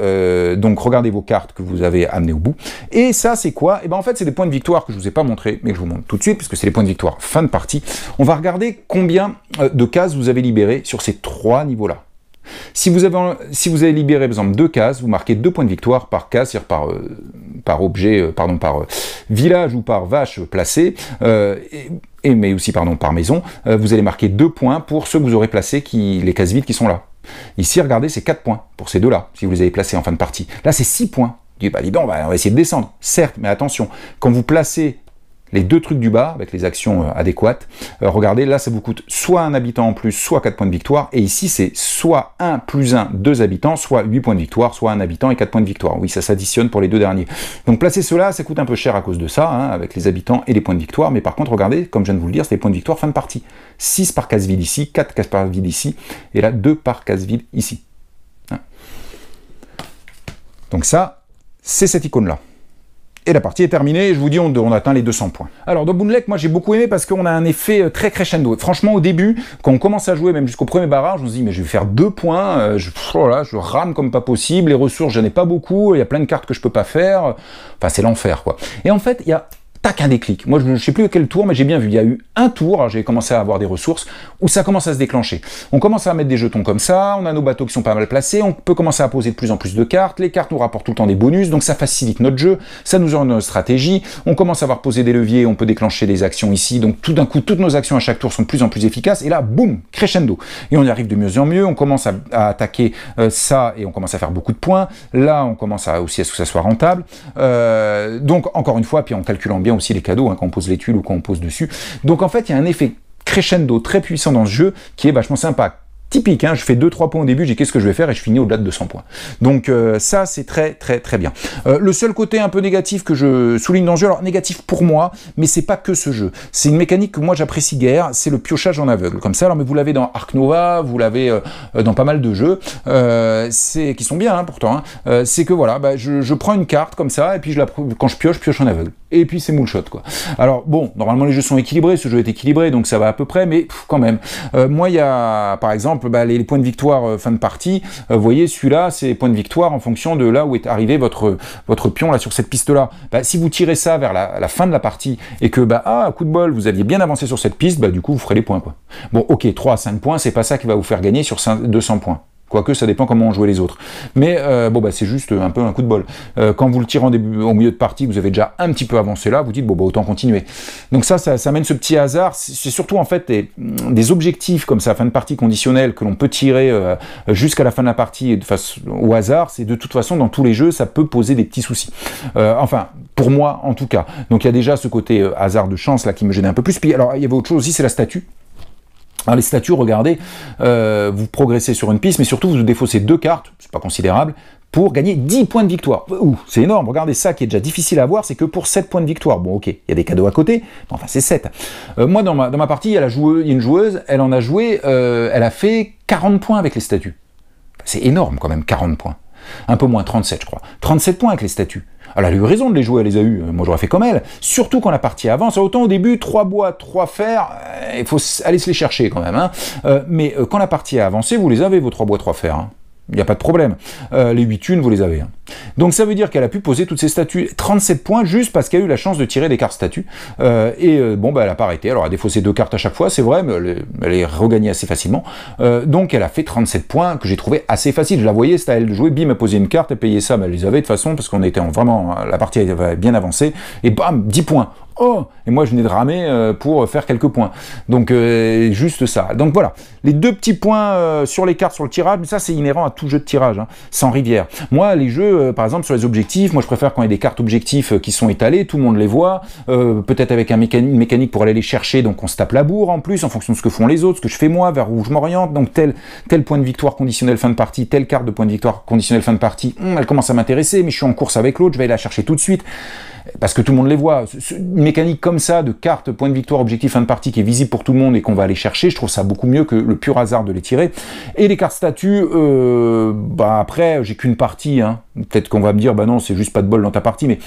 donc regarder vos cartes que vous avez amenées au bout, et ça, c'est quoi? Et ben en fait, c'est des points de victoire que je vous ai pas montré, mais que je vous montre tout de suite, puisque c'est les points de victoire fin de partie. On va regarder combien de cases vous avez libérées sur ces 3 niveaux-là. Si vous avez libéré, par exemple, 2 cases, vous marquez 2 points de victoire par case, c'est-à-dire par objet, par village ou par vache placée, mais aussi, par maison, vous allez marquer 2 points pour ceux que vous aurez placés, les cases vides qui sont là. Ici, regardez, c'est 4 points pour ces deux-là, si vous les avez placés en fin de partie. Là, c'est 6 points. Dis, bah, dis donc, on va essayer de descendre. Certes, mais attention, quand vous placez les 2 trucs du bas, avec les actions adéquates, regardez, là, ça vous coûte soit un habitant en plus, soit 4 points de victoire, et ici, c'est soit 1 plus 1, 2 habitants, soit 8 points de victoire, soit 1 habitant et 4 points de victoire. Oui, ça s'additionne pour les 2 derniers. Donc, placer cela, ça coûte un peu cher à cause de ça, avec les habitants et les points de victoire, mais par contre, regardez, comme je viens de vous le dire, c'est les points de victoire fin de partie. 6 par case vide ici, 4 cases par vide ici, et là, 2 par case vide ici. Donc ça, c'est cette icône-là. Et la partie est terminée, et je vous dis, on atteint les 200 points. Alors, dans Boon Lake, moi j'ai beaucoup aimé parce qu'on a un effet très crescendo. Franchement, au début, quand on commence à jouer, même jusqu'au premier barrage, on se dit, mais je vais faire 2 points, je rame comme pas possible, les ressources, j'en ai pas beaucoup, il y a plein de cartes que je peux pas faire, enfin, c'est l'enfer, quoi. Et en fait, il y a tac, un déclic. Moi, je ne sais plus quel tour, mais j'ai bien vu. Il y a eu un tour, j'ai commencé à avoir des ressources, où ça commence à se déclencher. On commence à mettre des jetons comme ça, on a nos bateaux qui sont pas mal placés, on peut commencer à poser de plus en plus de cartes, les cartes nous rapportent tout le temps des bonus, donc ça facilite notre jeu, ça nous oriente notre stratégie, on commence à avoir posé des leviers, on peut déclencher des actions ici, donc tout d'un coup, toutes nos actions à chaque tour sont de plus en plus efficaces, et là, boum, crescendo. Et on y arrive de mieux en mieux, on commence à attaquer ça, et on commence à faire beaucoup de points. Là, on commence aussi à ce que ça soit rentable. Donc, encore une fois, puis en calculant bien aussi les cadeaux, quand on pose les tuiles ou quand on pose dessus. Donc en fait, il y a un effet crescendo très puissant dans ce jeu qui est vachement sympa. Typique, je fais 2-3 points au début, j'ai qu'est-ce que je vais faire et je finis au-delà de 200 points. Donc ça, c'est très bien. Le seul côté un peu négatif que je souligne dans le jeu, alors négatif pour moi, mais c'est pas que ce jeu. C'est une mécanique que moi j'apprécie guère, c'est le piochage en aveugle. Comme ça, alors mais vous l'avez dans Ark Nova, vous l'avez dans pas mal de jeux, qui sont bien pourtant. C'est que voilà, je prends une carte comme ça, et puis quand je pioche en aveugle. Et puis c'est moonshot, quoi. Alors bon, normalement les jeux sont équilibrés, ce jeu est équilibré, donc ça va à peu près, mais quand même. Moi, il y a par exemple les points de victoire fin de partie, vous voyez, celui-là, c'est points de victoire en fonction de là où est arrivé votre pion là sur cette piste-là. Si vous tirez ça vers la fin de la partie, et que, coup de bol, vous aviez bien avancé sur cette piste, du coup, vous ferez les points, quoi. Bon, ok, 3 à 5 points, c'est pas ça qui va vous faire gagner sur 200 points. Quoique, ça dépend comment on jouait les autres. Mais c'est juste un peu un coup de bol. Quand vous le tirez au milieu de partie, vous avez déjà un petit peu avancé là, vous dites, autant continuer. Donc ça amène ce petit hasard. C'est surtout, en fait, des objectifs comme ça, fin de partie conditionnelle, que l'on peut tirer jusqu'à la fin de la partie au hasard. C'est de toute façon, dans tous les jeux, ça peut poser des petits soucis. Enfin, pour moi en tout cas. Donc il y a déjà ce côté hasard de chance là qui me gênait un peu plus. Puis alors il y avait autre chose aussi, c'est la statue. Alors les statues, regardez, vous progressez sur une piste, mais surtout vous défaussez 2 cartes, c'est pas considérable, pour gagner 10 points de victoire. Ouh, c'est énorme, regardez ça qui est déjà difficile à avoir, c'est que pour 7 points de victoire. Bon ok, il y a des cadeaux à côté, mais enfin c'est 7. Moi dans ma partie, il y a une joueuse, elle en a joué, elle a fait 40 points avec les statues. C'est énorme quand même, 40 points. Un peu moins, 37 je crois. 37 points avec les statues. Elle a eu raison de les jouer, elle les a eu. Moi j'aurais fait comme elle. Surtout quand la partie avance. Autant au début, 3 bois, 3 fers, il faut aller se les chercher quand même. Hein. Mais quand la partie a avancé, vous les avez vos 3 bois, 3 fers. Hein. Il n'y a pas de problème. Les 8 thunes, vous les avez. Hein. Donc ça veut dire qu'elle a pu poser toutes ses statues. 37 points juste parce qu'elle a eu la chance de tirer des cartes statues. Bon, bah, elle n'a pas arrêté. Alors elle a défaussé 2 cartes à chaque fois, c'est vrai, mais elle est regagnée assez facilement. Donc elle a fait 37 points que j'ai trouvé assez facile. Je la voyais, c'était à elle de jouer. Bim, elle posait une carte, elle payait ça. Mais elle les avait de toute façon parce qu'on était vraiment... La partie avait bien avancé. Et bam, 10 points. Oh, et moi je venais de ramer pour faire quelques points. Donc juste ça. Donc voilà, les 2 petits points sur les cartes sur le tirage, mais ça c'est inhérent à tout jeu de tirage, hein, sans rivière. Moi les jeux, par exemple sur les objectifs, moi je préfère quand il y a des cartes objectifs qui sont étalées, tout le monde les voit, peut-être avec une mécanique pour aller les chercher, donc on se tape la bourre en plus, en fonction de ce que font les autres, ce que je fais moi, vers où je m'oriente, donc tel point de victoire conditionnel fin de partie, telle carte de point de victoire conditionnel fin de partie, elle commence à m'intéresser, mais je suis en course avec l'autre, je vais aller la chercher tout de suite. Parce que tout le monde les voit. Une mécanique comme ça, de carte, point de victoire, objectif, fin de partie, qui est visible pour tout le monde et qu'on va aller chercher, je trouve ça beaucoup mieux que le pur hasard de les tirer. Et les cartes statues, après, j'ai qu'une partie. Hein. Peut-être qu'on va me dire, bah non, c'est juste pas de bol dans ta partie, mais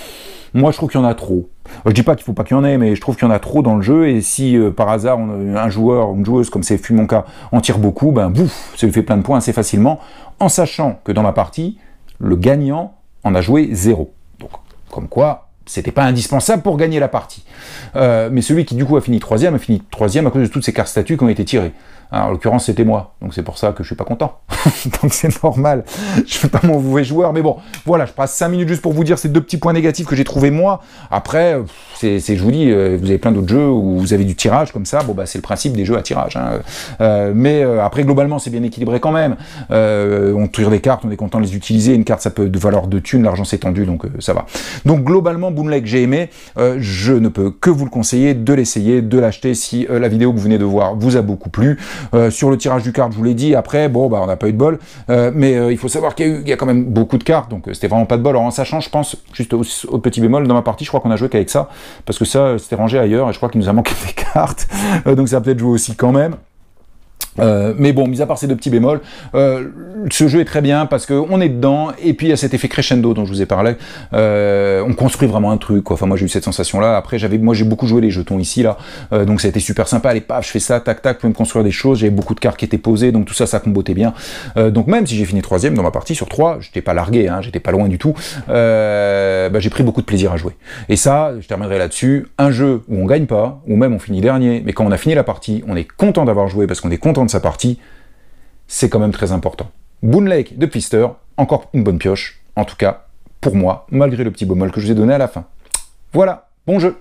moi je trouve qu'il y en a trop. Je dis pas qu'il faut pas qu'il y en ait, mais je trouve qu'il y en a trop dans le jeu, et si par hasard un joueur ou une joueuse, comme c'est fut mon cas, en tire beaucoup, ben bouf, ça lui fait plein de points assez facilement, en sachant que dans ma partie, le gagnant en a joué 0. Donc, comme quoi... C'était pas indispensable pour gagner la partie. Mais celui qui du coup a fini 3e à cause de toutes ces cartes statues qui ont été tirées. Alors, en l'occurrence, c'était moi. Donc c'est pour ça que je suis pas content. Donc c'est normal. Je fais pas mon mauvais joueur. Mais bon, voilà, je passe 5 minutes juste pour vous dire ces 2 petits points négatifs que j'ai trouvé moi. Après, je vous dis, vous avez plein d'autres jeux où vous avez du tirage comme ça. Bon, bah c'est le principe des jeux à tirage. Hein. Mais après, globalement, c'est bien équilibré quand même. On tire des cartes, on est content de les utiliser. Une carte, ça peut de valeur de thunes, l'argent s'est tendu, donc ça va. Donc globalement, Boon Lake, j'ai aimé. Je ne peux que vous le conseiller de l'essayer, de l'acheter si la vidéo que vous venez de voir vous a beaucoup plu. Sur le tirage du carte, je vous l'ai dit, après, bon, bah, on n'a pas eu de bol, mais il faut savoir qu'il y a quand même beaucoup de cartes, donc c'était vraiment pas de bol. Alors en sachant, je pense, juste au petit bémol, dans ma partie, je crois qu'on a joué qu'avec ça, parce que ça, c'était rangé ailleurs, et je crois qu'il nous a manqué des cartes, donc ça a peut-être joué aussi quand même. Mais bon, mis à part ces 2 petits bémols, ce jeu est très bien parce qu'on est dedans, et puis il y a cet effet crescendo dont je vous ai parlé. On construit vraiment un truc, quoi. Enfin, moi j'ai eu cette sensation-là. Après, moi j'ai beaucoup joué les jetons ici, là, donc ça a été super sympa. Allez, paf, je fais ça, tac, tac, je peux me construire des choses. J'avais beaucoup de cartes qui étaient posées, donc tout ça, ça combotait bien. Donc même si j'ai fini 3e dans ma partie sur 3, j'étais pas largué, hein, j'étais pas loin du tout. Bah, j'ai pris beaucoup de plaisir à jouer. Et ça, je terminerai là-dessus. Un jeu où on gagne pas, ou même on finit dernier, mais quand on a fini la partie, on est content d'avoir joué parce qu'on est content de sa partie, c'est quand même très important. Boon Lake de Pfister, encore une bonne pioche, en tout cas pour moi, malgré le petit bémol que je vous ai donné à la fin. Voilà, bon jeu!